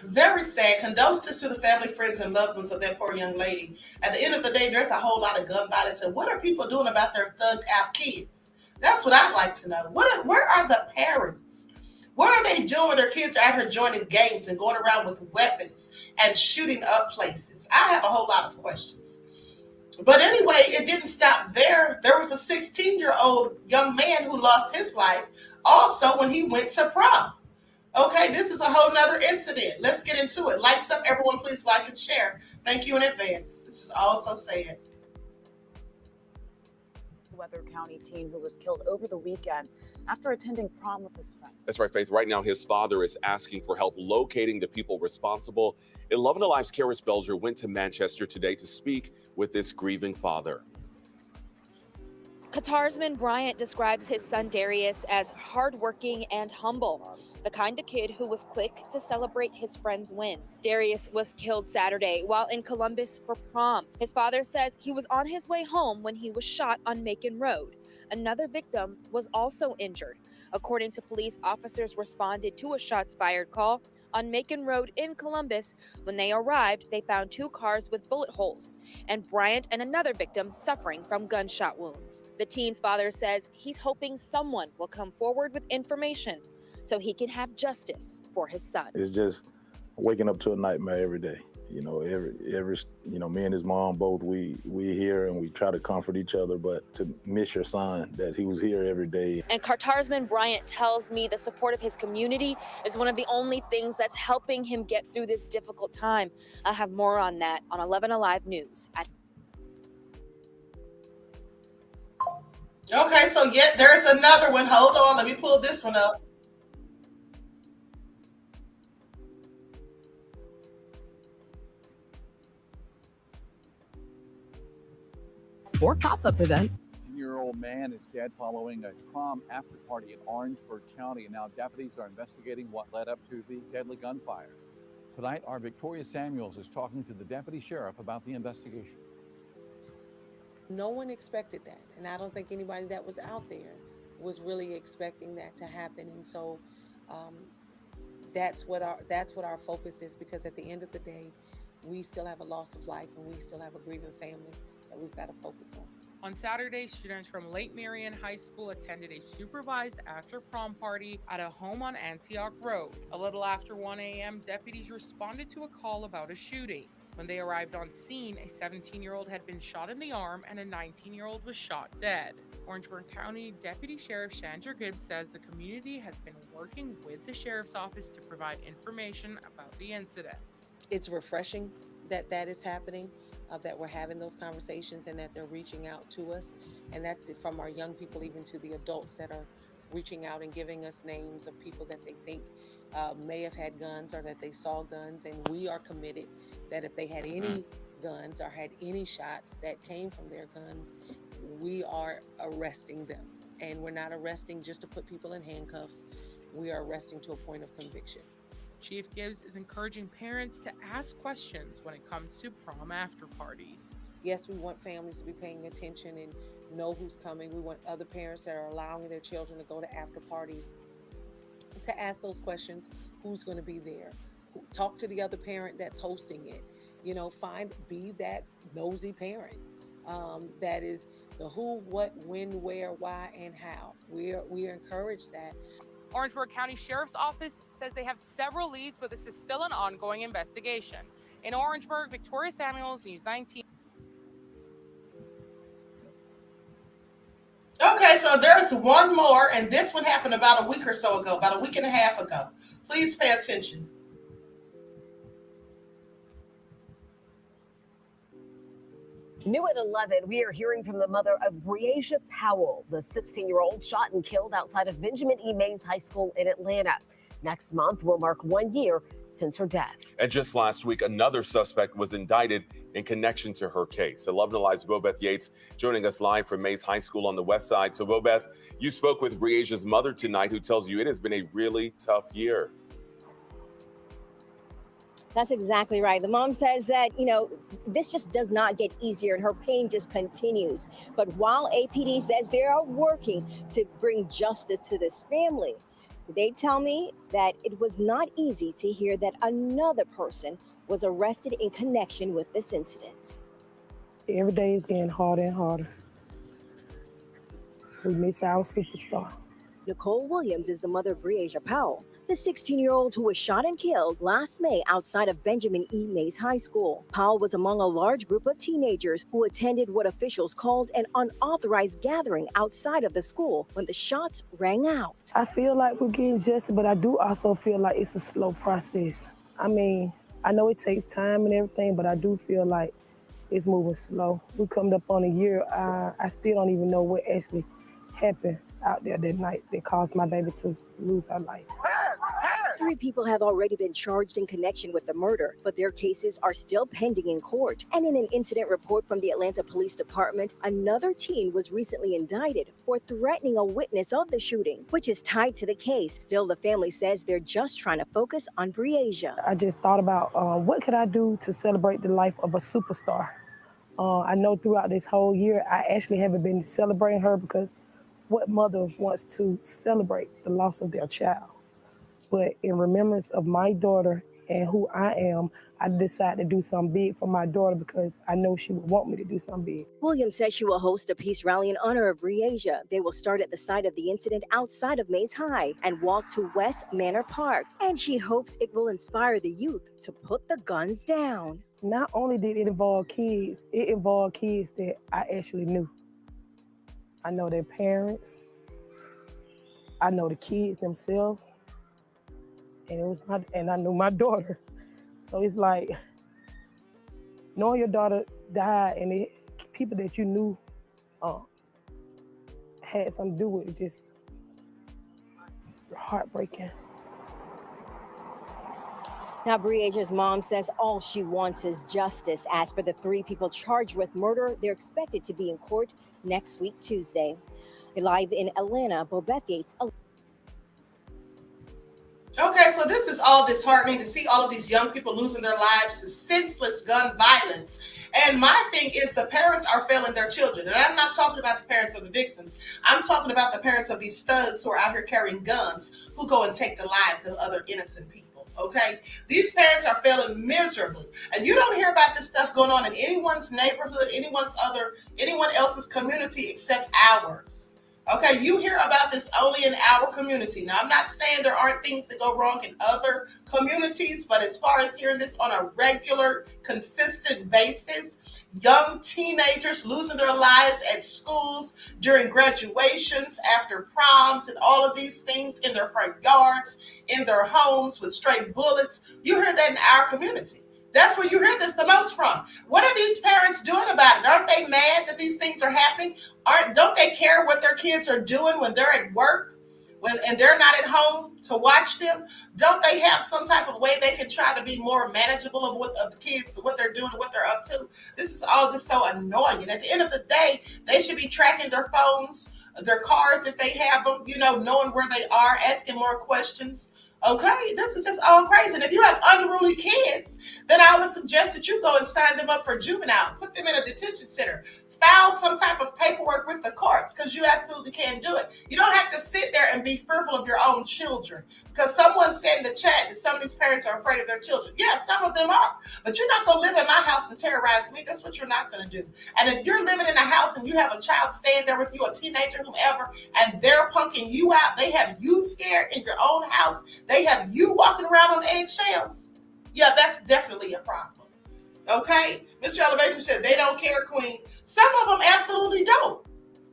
Very sad. Condolences to the family, friends, and loved ones of that poor young lady. At the end of the day, there's a whole lot of gun violence. And what are people doing about their thugged out kids? That's what I'd like to know. Where are the parents? What are they doing when their kids are out here joining gangs and going around with weapons and shooting up places? I have a whole lot of questions. But anyway, it didn't stop there. There was a 16-year-old young man who lost his life also when he went to prom. Okay, this is a whole nother incident. Let's get into it. Lights up, everyone. Please like and share. Thank you in advance. This is all so sad. Weather County teen who was killed over the weekend after attending prom with his friends. That's right, Faith. Right now, his father is asking for help locating the people responsible. 11 Alive's Karis Belger went to Manchester today to speak with this grieving father. Katarsman Bryant describes his son Darius as hardworking and humble, the kind of kid who was quick to celebrate his friends' wins. Darius was killed Saturday while in Columbus for prom. His father says he was on his way home when he was shot on Macon Road. Another victim was also injured. According to police, officers responded to a shots fired call on Macon Road in Columbus. When they arrived, they found 2 cars with bullet holes and Bryant and another victim suffering from gunshot wounds. The teen's father says he's hoping someone will come forward with information so he can have justice for his son. It's just waking up to a nightmare every day. You know, me and his mom both, we here and we try to comfort each other, but to miss your son, that he was here every day. And Katarsman Bryant tells me the support of his community is one of the only things that's helping him get through this difficult time. I'll have more on that on 11 Alive News. Okay, so yet there's another one. Hold on, let me pull this one up. Or pop-up events. 18-year-old man is dead following a prom after party in Orangeburg County, and now deputies are investigating what led up to the deadly gunfire. Tonight, our Victoria Samuels is talking to the deputy sheriff about the investigation. No one expected that, and I don't think anybody that was out there was really expecting that to happen. And so that's what our focus is, because at the end of the day, we still have a loss of life and we still have a grieving family that we've got to focus on. On Saturday, students from Lake Marion High School attended a supervised after prom party at a home on Antioch Road. A little after 1 a.m., deputies responded to a call about a shooting. When they arrived on scene, a 17-year-old had been shot in the arm and a 19-year-old was shot dead. Orangeburg County Deputy Sheriff Chandra Gibbs says the community has been working with the sheriff's office to provide information about the incident. It's refreshing that that is happening, that we're having those conversations and that they're reaching out to us. And that's it, from our young people even to the adults that are reaching out and giving us names of people that they think may have had guns or that they saw guns. And we are committed that if they had any guns or had any shots that came from their guns, we are arresting them. And we're not arresting just to put people in handcuffs. We are arresting to a point of conviction. Chief Gibbs is encouraging parents to ask questions when it comes to prom after parties. Yes, we want families to be paying attention and know who's coming. We want other parents that are allowing their children to go to after parties to ask those questions. Who's going to be there? Talk to the other parent that's hosting it. Be that nosy parent. That is the who, what, when, where, why, and how. We encourage that. Orangeburg County Sheriff's Office says they have several leads, but this is still an ongoing investigation. In Orangeburg, Victoria Samuels, News 19. Okay, so there's one more, and this one happened about a week or so ago, about a week and a half ago. Please pay attention. New at 11, we are hearing from the mother of Breasia Powell, the 16-year-old shot and killed outside of Benjamin E. Mays High School in Atlanta. Next month will mark 1 year since her death. And just last week, another suspect was indicted in connection to her case. 11 Alive's Bobeth Yates joining us live from Mays High School on the west side. So Bobeth, you spoke with Breasia's mother tonight, who tells you it has been a really tough year. That's exactly right. The mom says that, this just does not get easier and her pain just continues. But while APD says they are working to bring justice to this family, they tell me that it was not easy to hear that another person was arrested in connection with this incident. Every day is getting harder and harder. We miss our superstar. Nicole Williams is the mother of Breasia Powell, the 16-year-old who was shot and killed last May outside of Benjamin E. Mays High School. Powell was among a large group of teenagers who attended what officials called an unauthorized gathering outside of the school when the shots rang out. I feel like we're getting justice, but I do also feel like it's a slow process. I mean, I know it takes time and everything, but I do feel like it's moving slow. We're coming up on a year. I still don't even know what actually happened out there that night that caused my baby to lose her life. 3 people have already been charged in connection with the murder, but their cases are still pending in court. And in an incident report from the Atlanta Police Department, another teen was recently indicted for threatening a witness of the shooting, which is tied to the case. Still, the family says they're just trying to focus on Breasia. I just thought about what could I do to celebrate the life of a superstar. I know throughout this whole year, I actually haven't been celebrating her because what mother wants to celebrate the loss of their child? But in remembrance of my daughter and who I am, I decided to do something big for my daughter because I know she would want me to do something big. Williams says she will host a peace rally in honor of Breasia. They will start at the site of the incident outside of Mays High and walk to West Manor Park. And she hopes it will inspire the youth to put the guns down. Not only did it involve kids, it involved kids that I actually knew. I know their parents. I know the kids themselves. And I knew my daughter. So it's like knowing your daughter died and people that you knew had something to do with it, just heartbreaking. Now, Breasia's mom says all she wants is justice. As for the 3 people charged with murder, they're expected to be in court next week, Tuesday. Live in Atlanta, Bobeth Yates. Okay, so this is all disheartening to see all of these young people losing their lives to senseless gun violence. And my thing is the parents are failing their children. And I'm not talking about the parents of the victims. I'm talking about the parents of these thugs who are out here carrying guns, who go and take the lives of other innocent people. Okay, these parents are failing miserably, and you don't hear about this stuff going on in anyone's neighborhood, anyone else's community except ours. Okay, you hear about this only in our community. Now, I'm not saying there aren't things that go wrong in other communities, but as far as hearing this on a regular, consistent basis, young teenagers losing their lives at schools during graduations, after proms, and all of these things in their front yards, in their homes with stray bullets, you hear that in our community. That's where you hear this the most from. What are these parents doing about it? Aren't they mad that these things are happening? Don't they care what their kids are doing when they're at work and they're not at home to watch them? Don't they have some type of way they can try to be more manageable of the kids, what they're doing, what they're up to? This is all just so annoying. And at the end of the day, they should be tracking their phones, their cars if they have them, knowing where they are, asking more questions. Okay, this is just all crazy. And if you have unruly kids, then I would suggest that you go and sign them up for juvenile, put them in a detention center, file some type of paperwork with the courts, because you absolutely can do it. You don't have to sit there and be fearful of your own children, because someone said in the chat that some of these parents are afraid of their children. Yeah, some of them are, but you're not going to live in my house and terrorize me. That's what you're not going to do. And if you're living in a house and you have a child staying there with you, a teenager, whomever, and they're punking you out, they have you scared in your own house, they have you walking around on eggshells, yeah, that's definitely a problem. Okay? Mr. Elevation said they don't care, Queen. Some of them absolutely don't.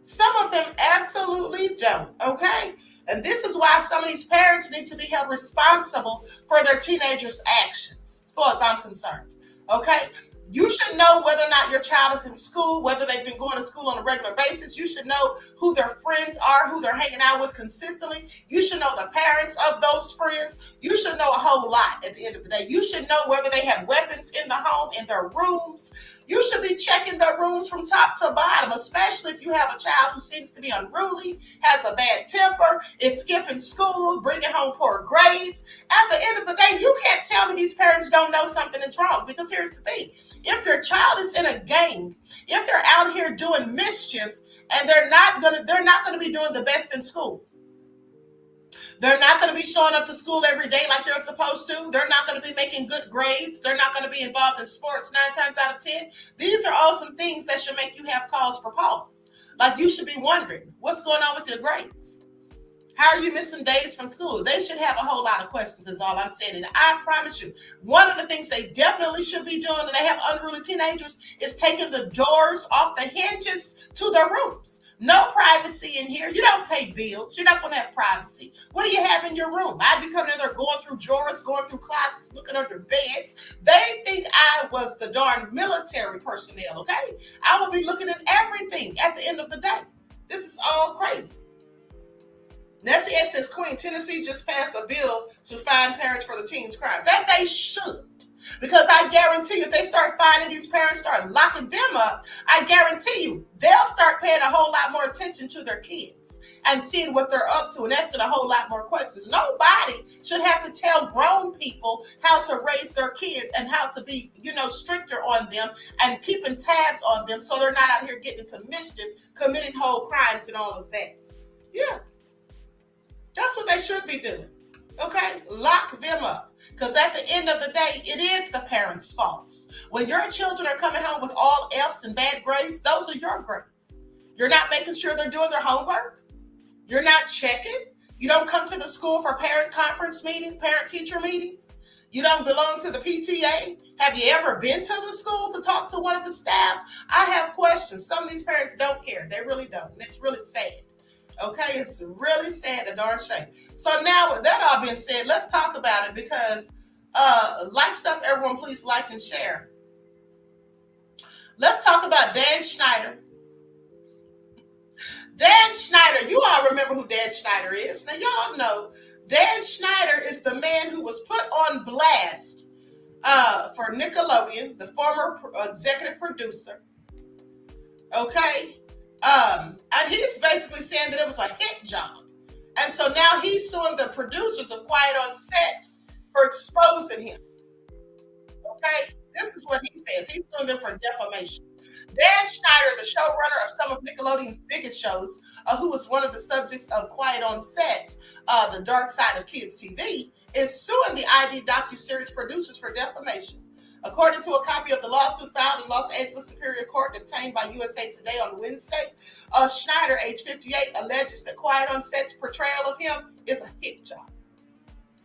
Some of them absolutely don't, okay? And this is why some of these parents need to be held responsible for their teenagers' actions, as far as I'm concerned, okay? You should know whether or not your child is in school, whether they've been going to school on a regular basis. You should know who their friends are, who they're hanging out with consistently. You should know the parents of those friends. You should know a whole lot at the end of the day. You should know whether they have weapons in the home, in their rooms. You should be checking their rooms from top to bottom, especially if you have a child who seems to be unruly, has a bad temper, is skipping school, bringing home poor grades. At the end of the day, you can't tell me these parents don't know something is wrong, because here's the thing. If your child is in a gang, if they're out here doing mischief, and they're not gonna be doing the best in school. They're not going to be showing up to school every day like they're supposed to. They're not going to be making good grades. They're not going to be involved in sports 9 times out of 10. These are all some things that should make you have cause for pause. Like, you should be wondering, what's going on with your grades? How are you missing days from school? They should have a whole lot of questions, is all I'm saying. And I promise you, one of the things they definitely should be doing, and they have unruly teenagers, is taking the doors off the hinges to their rooms. No privacy in here. You don't pay bills. You're not going to have privacy. What do you have in your room? I'd be coming in there going through drawers, going through closets, looking under beds. They think I was the darn military personnel, okay? I will be looking at everything at the end of the day. This is all crazy. Nancy X says, Queen, Tennessee just passed a bill to fine parents for the teens' crimes. That they should. Because I guarantee you, if they start finding these parents, start locking them up, I guarantee you, they'll start paying a whole lot more attention to their kids and seeing what they're up to and asking a whole lot more questions. Nobody should have to tell grown people how to raise their kids and how to be, stricter on them and keeping tabs on them so they're not out here getting into mischief, committing whole crimes and all of that. Yeah. That's what they should be doing. Okay? Lock them up. Because at the end of the day, it is the parents' faults. When your children are coming home with all F's and bad grades, those are your grades. You're not making sure they're doing their homework. You're not checking. You don't come to the school for parent conference meetings, parent-teacher meetings. You don't belong to the PTA. Have you ever been to the school to talk to one of the staff? I have questions. Some of these parents don't care. They really don't. And it's really sad. Okay, it's really sad, a darn shame. So now, with that all being said, let's talk about it, because like stuff, everyone please like and share. Let's talk about Dan Schneider. Dan Schneider, you all remember who Dan Schneider is. Now, y'all know Dan Schneider is the man who was put on blast for Nickelodeon, the former executive producer. Okay? And he's basically saying that it was a hit job. And so now he's suing the producers of Quiet on Set for exposing him. Okay? This is what he says. He's suing them for defamation. Dan Schneider, the showrunner of some of Nickelodeon's biggest shows, who was one of the subjects of Quiet on Set, The Dark Side of Kids TV, is suing the ID docuseries producers for defamation. According to a copy of the lawsuit filed in Los Angeles Superior Court obtained by USA Today on Wednesday, Schneider, age 58, alleges that Quiet on Set's portrayal of him is a hit job.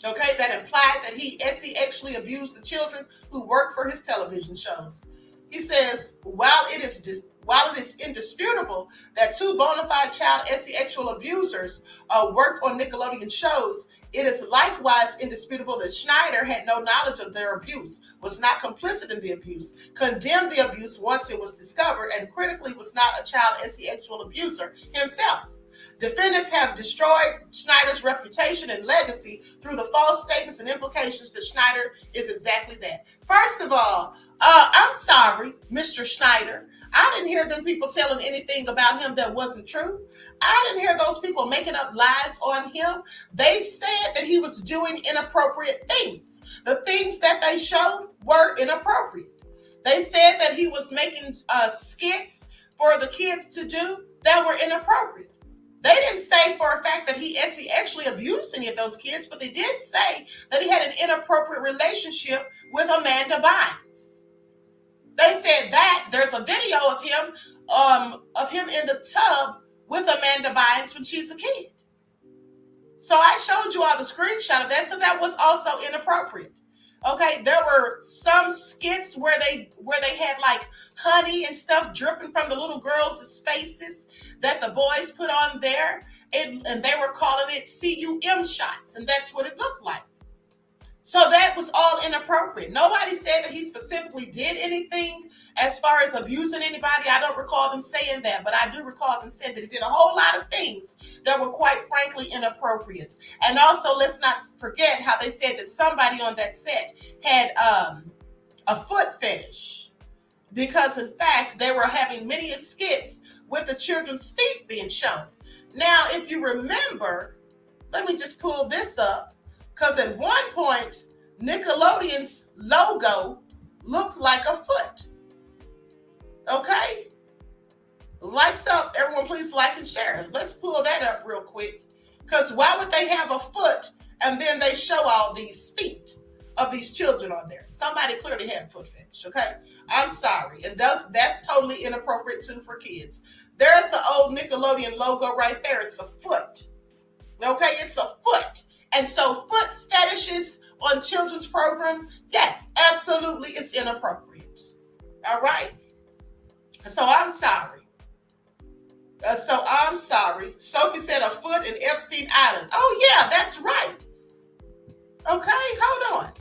Okay, that implied that he sexually abused the children who worked for his television shows. He says, while it is indisputable that two bona fide child sexual abusers worked on Nickelodeon shows, it is likewise indisputable that Schneider had no knowledge of their abuse, was not complicit in the abuse, condemned the abuse once it was discovered, and critically was not a child sexual abuser himself. Defendants have destroyed Schneider's reputation and legacy through the false statements and implications that Schneider is exactly that. First of all, I'm sorry, Mr. Schneider. I didn't hear them people telling anything about him that wasn't true. I didn't hear those people making up lies on him. They said that he was doing inappropriate things. the things that they showed were inappropriate. They said that he was making skits for the kids to do that were inappropriate. They didn't say for a fact that he actually abused any of those kids, but they did say that he had an inappropriate relationship with Amanda Bynes. They said that there's a video of him in the tub with Amanda Bynes when she's a kid. So I showed you all the screenshot of that, so that was also inappropriate. Okay, there were some skits where they had like honey and stuff dripping from the little girls' faces that the boys put on there, and they were calling it CUM shots, and that's what it looked like. So that was all inappropriate. Nobody said that he specifically did anything as far as abusing anybody. I don't recall them saying that, but I do recall them saying that he did a whole lot of things that were quite frankly inappropriate. And also, let's not forget how they said that somebody on that set had a foot fetish, because in fact, they were having many skits with the children's feet being shown. Now, if you remember, let me just pull this up, because at one point, Nickelodeon's logo looked like a foot. Okay? Likes up. Everyone please like and share. Let's pull that up real quick. Because why would they have a foot and then they show all these feet of these children on there? Somebody clearly had foot fetish, okay? I'm sorry. And that's totally inappropriate too for kids. There's the old Nickelodeon logo right there. It's a foot. Okay? It's a foot. And so foot fetishes on children's program, yes, absolutely, it's inappropriate. All right? So I'm sorry. Sophie said a foot in Epstein Island. Oh, yeah, that's right. Okay, hold on.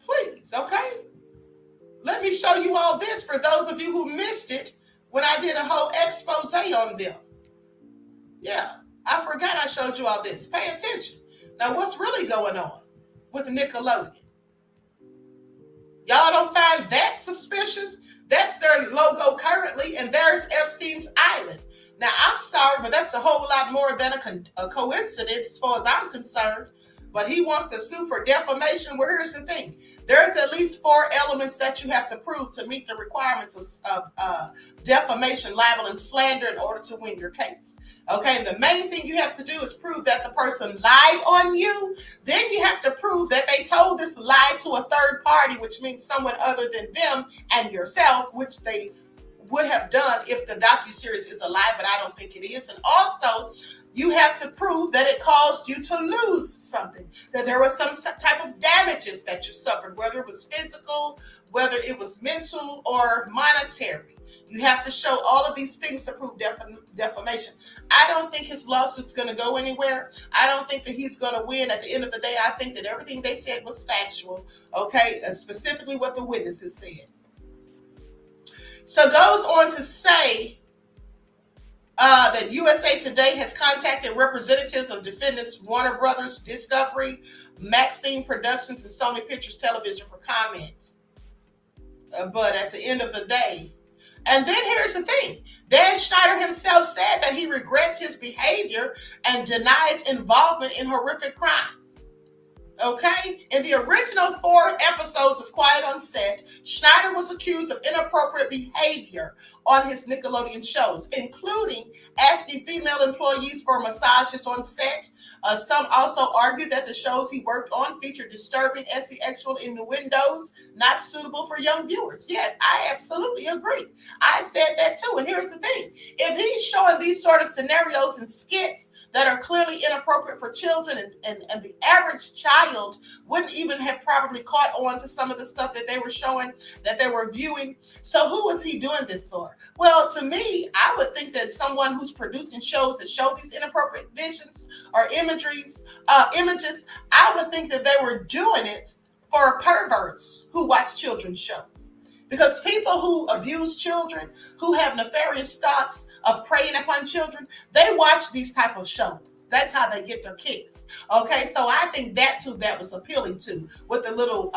Please, okay? Let me show you all this for those of you who missed it when I did a whole expose on them. Yeah, I forgot I showed you all this. Pay attention. Now, what's really going on with Nickelodeon? Y'all don't find that suspicious? That's their logo currently, and there's Epstein's Island. Now, I'm sorry, but that's a whole lot more than a coincidence as far as I'm concerned. But he wants to sue for defamation. Well, here's the thing. There's at least 4 elements that you have to prove to meet the requirements of defamation, libel, and slander in order to win your case. Okay, the main thing you have to do is prove that the person lied on you. Then you have to prove that they told this lie to a third party, which means someone other than them and yourself, which they would have done if the docuseries is a lie, but I don't think it is. And also, you have to prove that it caused you to lose something, that there was some type of damages that you suffered, whether it was physical, whether it was mental or monetary. You have to show all of these things to prove defamation. I don't think his lawsuit's going to go anywhere. I don't think that he's going to win. At the end of the day, I think that everything they said was factual, okay, specifically what the witnesses said. So goes on to say that USA Today has contacted representatives of defendants Warner Brothers, Discovery, Maxine Productions, and Sony Pictures Television for comments. But at the end of the day, and then here's the thing. Dan Schneider himself said that he regrets his behavior and denies involvement in horrific crimes. Okay? In the original 4 episodes of Quiet on Set, Schneider was accused of inappropriate behavior on his Nickelodeon shows, including asking female employees for massages on set. Some also argued that the shows he worked on featured disturbing sexual innuendos, not suitable for young viewers. Yes, I absolutely agree. I said that too. And here's the thing. If he's showing these sort of scenarios and skits that are clearly inappropriate for children, and the average child wouldn't even have probably caught on to some of the stuff that they were showing, that they were viewing. So who is he doing this for? Well, to me, I would think that someone who's producing shows that show these inappropriate visions or images, I would think that they were doing it for perverts who watch children's shows. Because people who abuse children, who have nefarious thoughts of preying upon children, they watch these type of shows. That's how they get their kicks. Okay, so I think that's who that was appealing to, with the little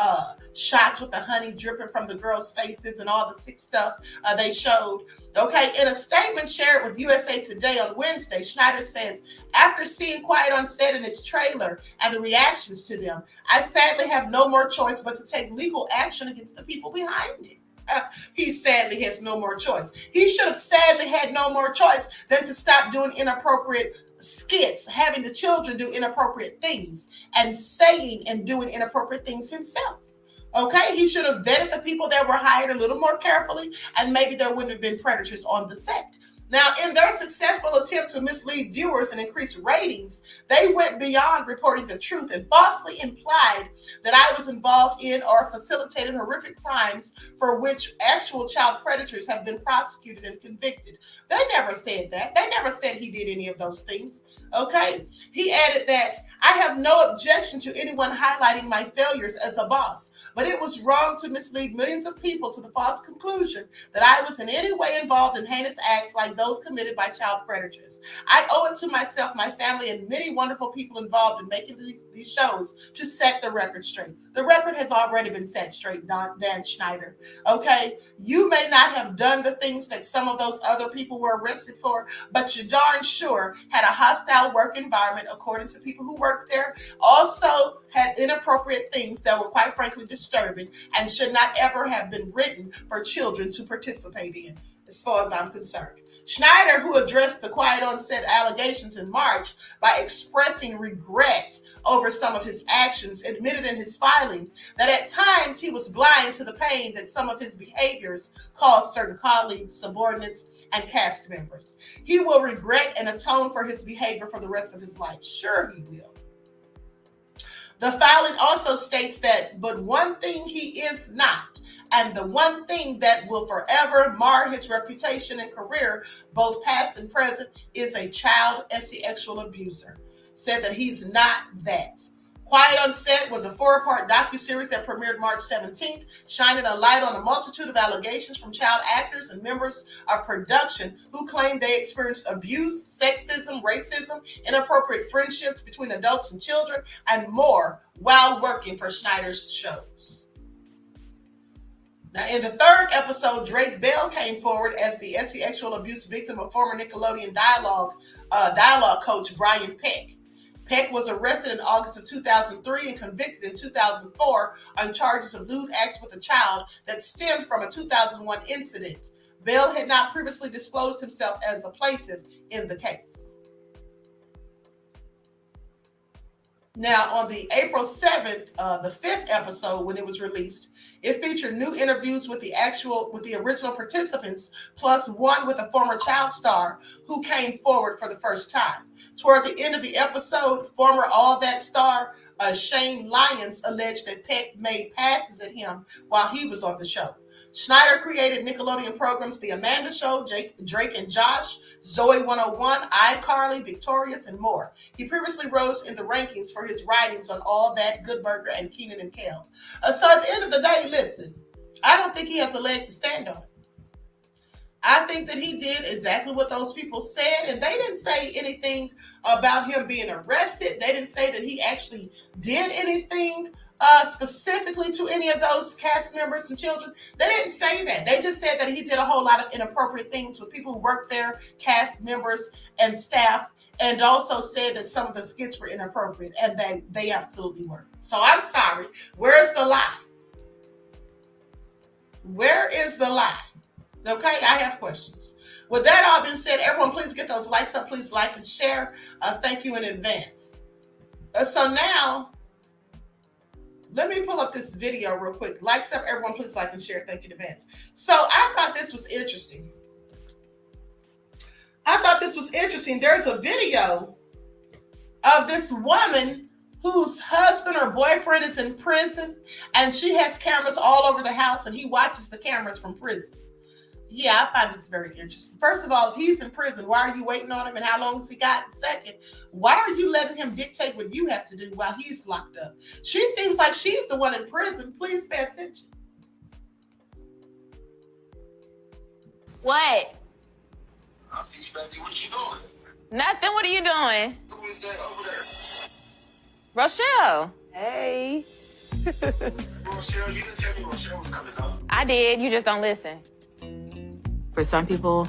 shots with the honey dripping from the girls' faces and all the sick stuff they showed. Okay, in a statement shared with USA Today on Wednesday, Schneider says, after seeing Quiet on Set in its trailer and the reactions to them, I sadly have no more choice but to take legal action against the people behind it. He sadly has no more choice. He should have sadly had no more choice than to stop doing inappropriate skits, having the children do inappropriate things, and saying and doing inappropriate things himself. Okay, he should have vetted the people that were hired a little more carefully, and maybe there wouldn't have been predators on the set. Now, in their successful attempt to mislead viewers and increase ratings, they went beyond reporting the truth and falsely implied that I was involved in or facilitated horrific crimes for which actual child predators have been prosecuted and convicted. They never said that. They never said he did any of those things. Okay, he added that I have no objection to anyone highlighting my failures as a boss, but it was wrong to mislead millions of people to the false conclusion that I was in any way involved in heinous acts like those committed by child predators. I owe it to myself, my family, and many wonderful people involved in making these shows to set the record straight. The record has already been set straight, Dan Schneider. Okay, you may not have done the things that some of those other people were arrested for, but you darn sure had a hostile work environment, according to people who worked there. Also had inappropriate things that were quite frankly disturbing and should not ever have been written for children to participate in, as far as I'm concerned. Schneider, who addressed the Quiet on Set allegations in March by expressing regret over some of his actions, admitted in his filing that at times he was blind to the pain that some of his behaviors caused certain colleagues, subordinates, and cast members. He will regret and atone for his behavior for the rest of his life. Sure, he will. The filing also states that, but one thing he is not, and the one thing that will forever mar his reputation and career, both past and present, is a child sexual abuser. Said that he's not that. Quiet on Set was a 4-part docuseries that premiered March 17th, shining a light on a multitude of allegations from child actors and members of production who claimed they experienced abuse, sexism, racism, inappropriate friendships between adults and children, and more while working for Schneider's shows. Now, in the third episode, Drake Bell came forward as the sexual abuse victim of former Nickelodeon dialogue coach Brian Peck. Peck was arrested in August of 2003 and convicted in 2004 on charges of lewd acts with a child that stemmed from a 2001 incident. Bell had not previously disclosed himself as a plaintiff in the case. Now, on the April 7th, the 5th episode, when it was released, it featured new interviews with the original participants, plus one with a former child star who came forward for the first time. Toward the end of the episode, former All That star Shane Lyons alleged that Peck made passes at him while he was on the show. Schneider created Nickelodeon programs The Amanda Show, Drake and Josh, Zoe 101, iCarly, Victorious, and more. He previously rose in the rankings for his writings on All That, Good Burger, and Keenan and Kel. So at the end of the day, listen, I don't think he has a leg to stand on. I think that he did exactly what those people said, and they didn't say anything about him being arrested. They didn't say that he actually did anything specifically to any of those cast members and children. They didn't say that. They just said that he did a whole lot of inappropriate things with people who worked there, cast members and staff, and also said that some of the skits were inappropriate, and they absolutely were. So I'm sorry. Where's the lie? Where is the lie? Okay, I have questions. With that all being said, everyone, please get those likes up. Please like and share. Thank you in advance. So now, let me pull up this video real quick. Likes up, everyone, please like and share. Thank you in advance. So I thought this was interesting. There's a video of this woman whose husband or boyfriend is in prison, and she has cameras all over the house, and he watches the cameras from prison. Yeah, I find this very interesting. First of all, if he's in prison, why are you waiting on him, and how long has he got? And second, why are you letting him dictate what you have to do while he's locked up? She seems like she's the one in prison. Please pay attention. What? I think you better do what you doing. Nothing. What are you doing? Rochelle. Hey. Rochelle, you didn't tell me Rochelle was coming up. I did. You just don't listen. For some people,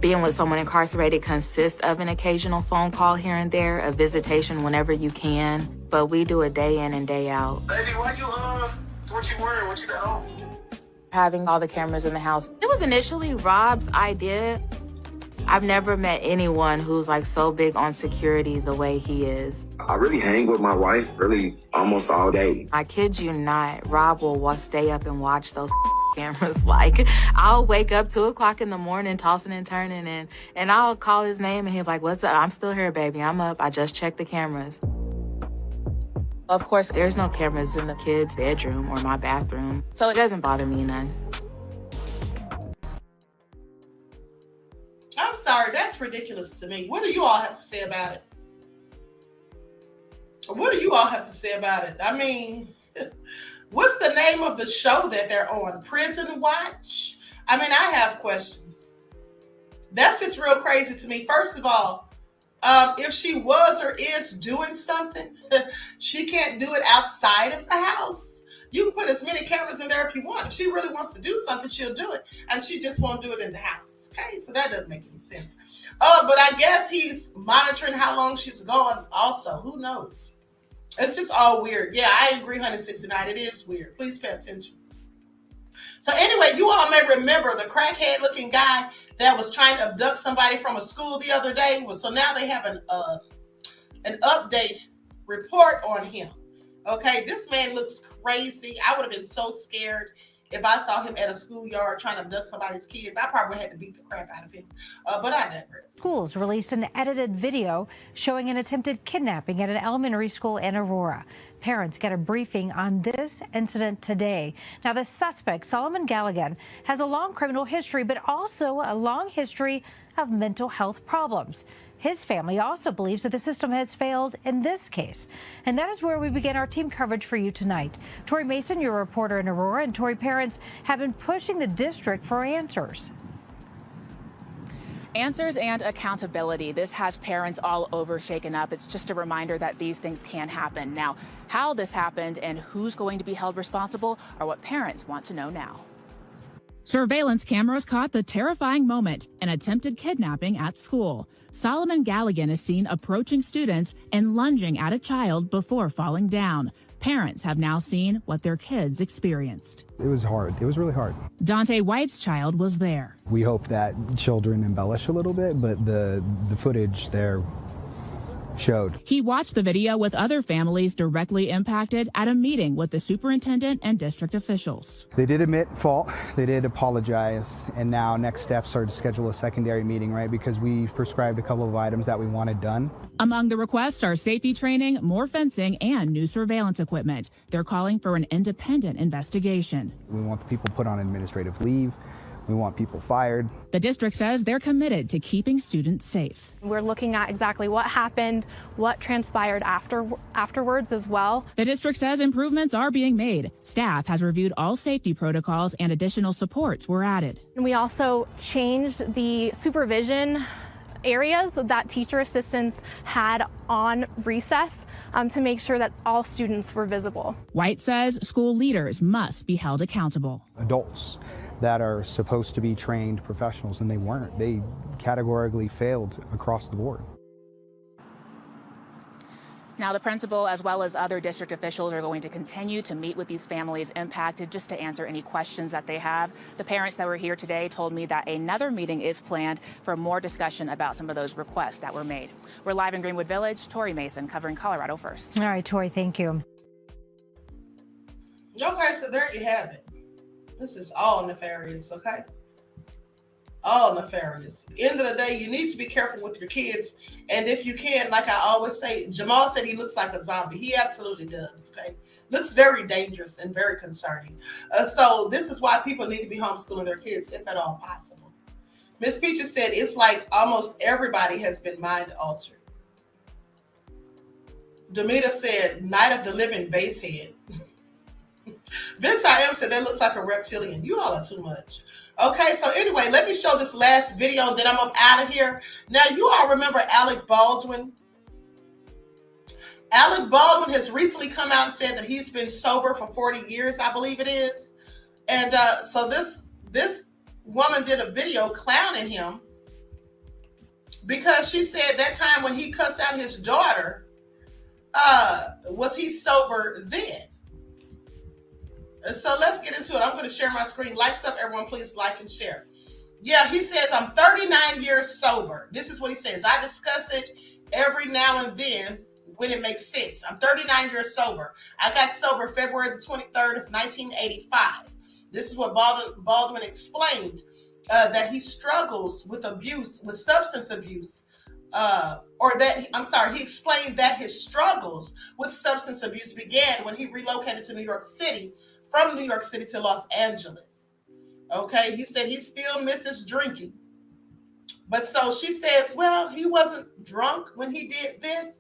being with someone incarcerated consists of an occasional phone call here and there, a visitation whenever you can. But we do it day in and day out. Baby, why you, what you wearing? What you got on? Having all the cameras in the house, it was initially Rob's idea. I've never met anyone who's like so big on security the way he is. I really hang with my wife really almost all day. I kid you not, Rob will stay up and watch those cameras. Like, I'll wake up 2 o'clock in the morning, tossing and turning, and I'll call his name and he'll be like, "What's up? I'm still here, baby. I'm up. I just checked the cameras." Of course, there's no cameras in the kids' bedroom or my bathroom, so it doesn't bother me none. I'm sorry, that's ridiculous to me. What do you all have to say about it? What do you all have to say about it? I mean, what's the name of the show that they're on? Prison Watch? I mean, I have questions. That's just real crazy to me. First of all, if she was or is doing something, she can't do it outside of the house. You can put as many cameras in there if you want. If she really wants to do something, she'll do it. And she just won't do it in the house. Okay, so that doesn't make any sense. But I guess he's monitoring how long she's gone also. Who knows? It's just all weird. Yeah, I agree, 169. It is weird. Please pay attention. So anyway, you all may remember the crackhead-looking guy that was trying to abduct somebody from a school the other day. So now they have an update report on him. Okay, this man looks crazy. I would have been so scared if I saw him at a schoolyard trying to abduct somebody's kids. I probably had to beat the crap out of him. But I digress. Schools released an edited video showing an attempted kidnapping at an elementary school in Aurora. Parents get a briefing on this incident today. Now, the suspect, Solomon Galligan, has a long criminal history, but also a long history of mental health problems. His family also believes that the system has failed in this case. And that is where we begin our team coverage for you tonight. Tori Mason, your reporter in Aurora, and Tori, parents have been pushing the district for answers. Answers and accountability. This has parents all over shaken up. It's just a reminder that these things can happen. Now, how this happened and who's going to be held responsible are what parents want to know now. Surveillance cameras caught the terrifying moment, an attempted kidnapping at school. Solomon Galligan is seen approaching students and lunging at a child before falling down. Parents have now seen what their kids experienced. It was hard. It was really hard. Dante White's child was there. We hope that children embellish a little bit, but the footage there showed. He watched the video with other families directly impacted at a meeting with the superintendent and district officials. They did admit fault, they did apologize, and now next steps are to schedule a secondary meeting, right? Because we prescribed a couple of items that we wanted done. Among the requests are safety training, more fencing, and new surveillance equipment. They're calling for an independent investigation. We want the people put on administrative leave. We want people fired. The district says they're committed to keeping students safe. We're looking at exactly what happened, what transpired afterwards as well. The district says improvements are being made. Staff has reviewed all safety protocols and additional supports were added. And we also changed the supervision areas that teacher assistants had on recess to make sure that all students were visible. White says school leaders must be held accountable. Adults that are supposed to be trained professionals, and they weren't. They categorically failed across the board. Now, the principal, as well as other district officials, are going to continue to meet with these families impacted just to answer any questions that they have. The parents that were here today told me that another meeting is planned for more discussion about some of those requests that were made. We're live in Greenwood Village. Tori Mason covering Colorado First. All right, Tori, thank you. Okay, so there you have it. This is all nefarious, okay? All nefarious. End of the day, you need to be careful with your kids. And if you can, like I always say, Jamal said he looks like a zombie. He absolutely does, okay? Looks very dangerous and very concerning. So this is why people need to be homeschooling their kids, if at all possible. Miss Peaches said it's like almost everybody has been mind altered. Demita said, Night of the Living Basehead. Vince I Am said that looks like a reptilian. You all are too much. Okay, so anyway, let me show this last video and then I'm up out of here. Now, you all remember Alec Baldwin? Alec Baldwin has recently come out and said that he's been sober for 40 years, I believe it is. And so this woman did a video clowning him because she said that time when he cussed out his daughter, was he sober then? So let's get into it. I'm going to share my screen. Lights up, everyone. Please like and share. Yeah, he says, I'm 39 years sober. This is what he says. I discuss it every now and then when it makes sense. I'm 39 years sober. I got sober February the 23rd of 1985. This is what Baldwin explained, that he struggles with abuse, with substance abuse. He explained that his struggles with substance abuse began when he relocated to New York City, from New York City to Los Angeles. Okay, he said he still misses drinking. But so she says, well, he wasn't drunk when he did this.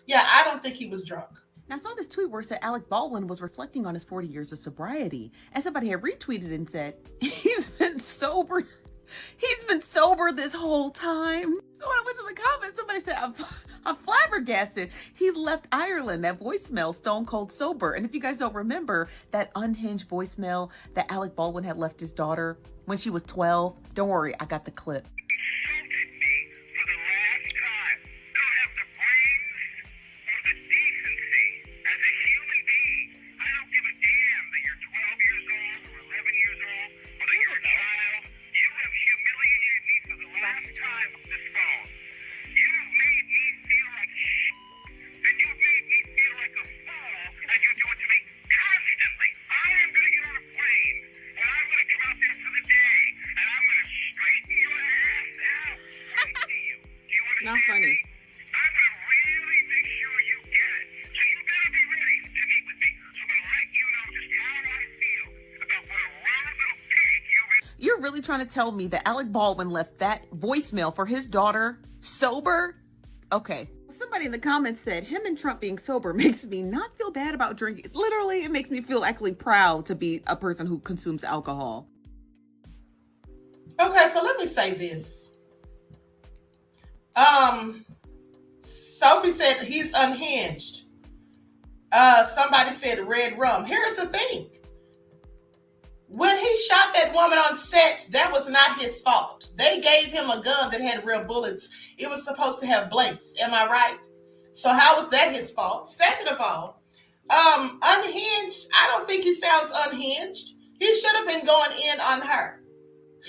Yeah, I don't think he was drunk. Now, I saw this tweet where it said Alec Baldwin was reflecting on his 40 years of sobriety. And somebody had retweeted and said, he's been sober this whole time. So when I went to the comments, somebody said, I'm flabbergasted. He left Ireland, that voicemail, stone cold sober. And if you guys don't remember that unhinged voicemail that Alec Baldwin had left his daughter when she was 12, don't worry, I got the clip. Not funny. You're really trying to tell me that Alec Baldwin left that voicemail for his daughter sober? Okay. Somebody in the comments said, him and Trump being sober makes me not feel bad about drinking. Literally, it makes me feel actually proud to be a person who consumes alcohol. Okay, so let me say this. Sophie said he's unhinged. Somebody said red rum. Here's the thing. When he shot that woman on set, that was not his fault. They gave him a gun that had real bullets. It was supposed to have blanks. Am I right? So how was that his fault? Second of all, unhinged, I don't think he sounds unhinged. He should have been going in on her.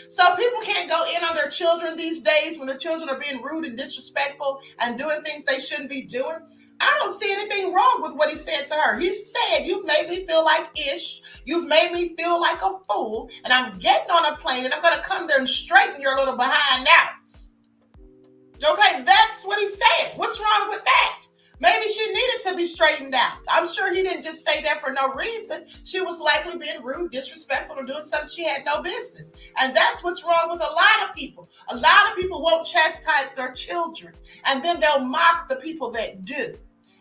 So people can't go in on their children these days when their children are being rude and disrespectful and doing things they shouldn't be doing. I don't see anything wrong with what he said to her. He said, you've made me feel like ish. You've made me feel like a fool. And I'm getting on a plane and I'm going to come there and straighten your little behind out. Okay, that's what he said. What's wrong with that? Maybe she needed to be straightened out. I'm sure he didn't just say that for no reason. She was likely being rude, disrespectful, or doing something she had no business. And that's what's wrong with a lot of people. A lot of people won't chastise their children, and then they'll mock the people that do.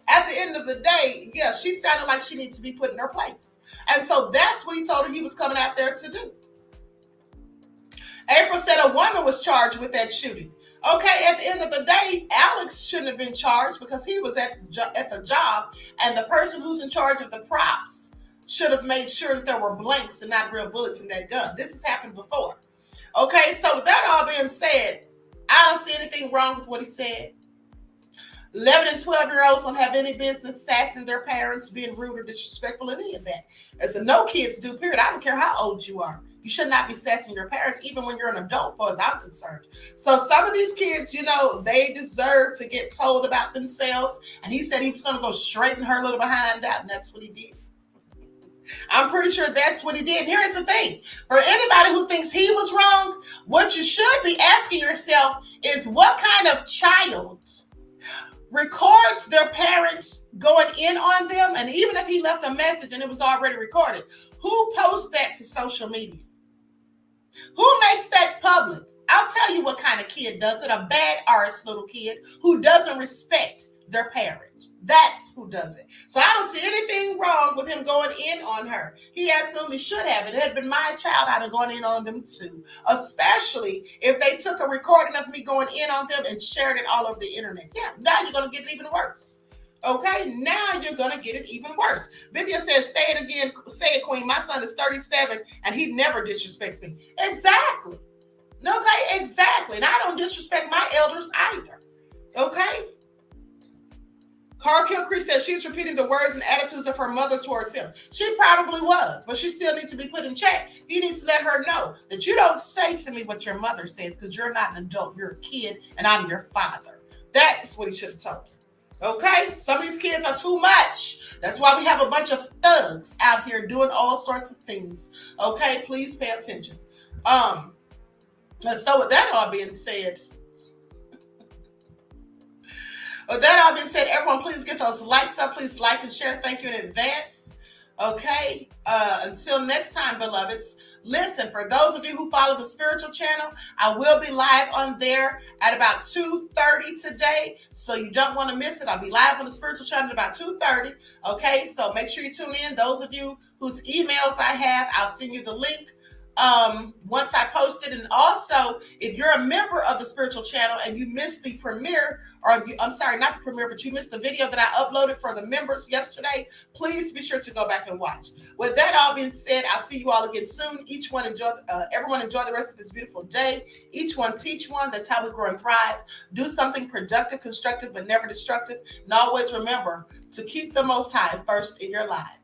At the end of the day, yeah, she sounded like she needs to be put in her place. And so that's what he told her he was coming out there to do. April said a woman was charged with that shooting. Okay, at the end of the day, Alex shouldn't have been charged because he was at the job, and the person who's in charge of the props should have made sure that there were blanks and not real bullets in that gun. This has happened before. Okay, so with that all being said, I don't see anything wrong with what he said. 11 and 12-year-olds don't have any business sassing their parents, being rude or disrespectful, any of that. As a no kids do, period. I don't care how old you are. You should not be sassing your parents, even when you're an adult, as I'm concerned. So some of these kids, you know, they deserve to get told about themselves. And he said he was going to go straighten her little behind out, and that's what he did. I'm pretty sure that's what he did. And here's the thing. For anybody who thinks he was wrong, what you should be asking yourself is what kind of child records their parents going in on them? And even if he left a message and it was already recorded, who posts that to social media? Who makes that public? I'll tell you what kind of kid does it. A bad artist little kid who doesn't respect their parent. That's who does it. So I don't see anything wrong with him going in on her. He absolutely should have. It had been my child, I'd have gone in on them too. Especially if they took a recording of me going in on them and shared it all over the internet. Yeah, now you're going to get it even worse. Okay, now you're going to get it even worse. Vivian says, say it again, say it, Queen. My son is 37 and he never disrespects me. Exactly. Okay, exactly. And I don't disrespect my elders either. Okay? Carl Kilcrease says she's repeating the words and attitudes of her mother towards him. She probably was, but she still needs to be put in check. He needs to let her know that you don't say to me what your mother says because you're not an adult. You're a kid and I'm your father. That's what he should have told her. Okay? Some of these kids are too much. That's why we have a bunch of thugs out here doing all sorts of things. Okay? Please pay attention. So with that all being said, everyone, please get those likes up. Please like and share. Thank you in advance. Okay? Until next time, beloveds. Listen, for those of you who follow the spiritual channel, I will be live on there at about 2:30 today. So you don't want to miss it. I'll be live on the spiritual channel at about 2:30. Okay? So make sure you tune in. Those of you whose emails I have, I'll send you the link once I post it. And also, if you're a member of the spiritual channel and you missed the premiere, or I'm sorry, not the premiere, but you missed the video that I uploaded for the members yesterday, please be sure to go back and watch. With that all being said, I'll see you all again soon. Everyone enjoy the rest of this beautiful day. Each one teach one. That's how we grow and thrive. Do something productive, constructive, but never destructive. And always remember to keep the Most High first in your lives.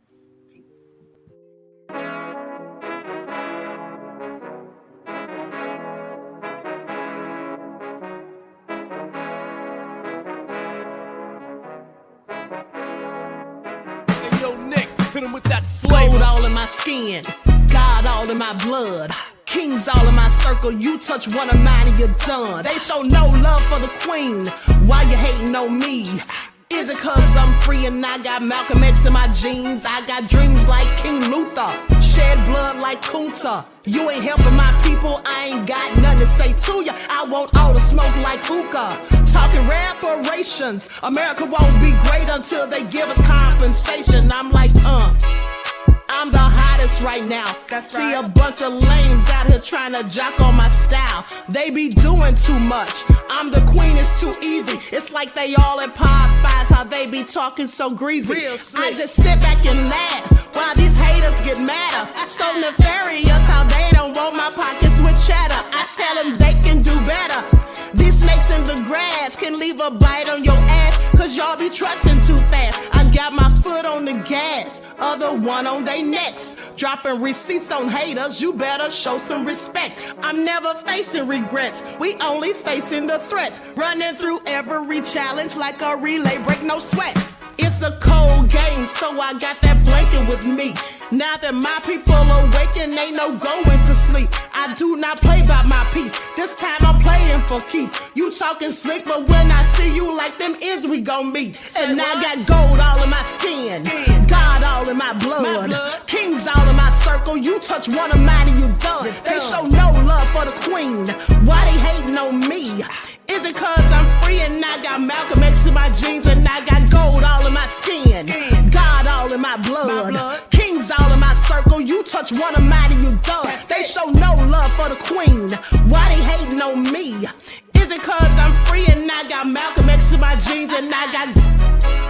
Gold all in my skin, God all in my blood, kings all in my circle. You touch one of mine and you're done. They show no love for the queen. Why you hating on me? Is it cause I'm free and I got Malcolm X in my jeans? I got dreams like King Luther, shed blood like Kunta. You ain't helping my people, I ain't got nothing to say to ya. I want all the smoke like hookah. Talking reparations, America won't be great until they give us compensation. I'm like, I'm the hottest right now. That's See right. A bunch of lames out here trying to jock on my style. They be doing too much. I'm the queen, it's too easy. It's like they all at Popeyes, how they be talking so greasy. I just sit back and laugh while these haters get madder. So nefarious how they don't want my pockets with cheddar. I tell them they can do better. These snakes in the grass can leave a bite on your ass, cause y'all be trusting too fast. I got my foot on the gas, other one on they necks. Dropping receipts on haters, you better show some respect. I'm never facing regrets, we only facing the threats. Running through every challenge like a relay, break no sweat. It's a cold game, so I got that blanket with me. Now that my people awaken, ain't no going to sleep. I do not play by my piece, this time I'm playing for keeps. You talking slick, but when I see you like them ends, we gon' meet. And I got gold all in my skin, God all in my blood, kings all in my circle. You touch one of mine and you done. They show no love for the queen. Why they hating on me? Is it cause I'm free and I got Malcolm X in my jeans and I got gold all in my skin, God all in my blood, kings all in my circle. You touch one of mine and you done. They show no love for the queen. Why they hating on me? Is it cause I'm free and I got Malcolm X in my jeans and I got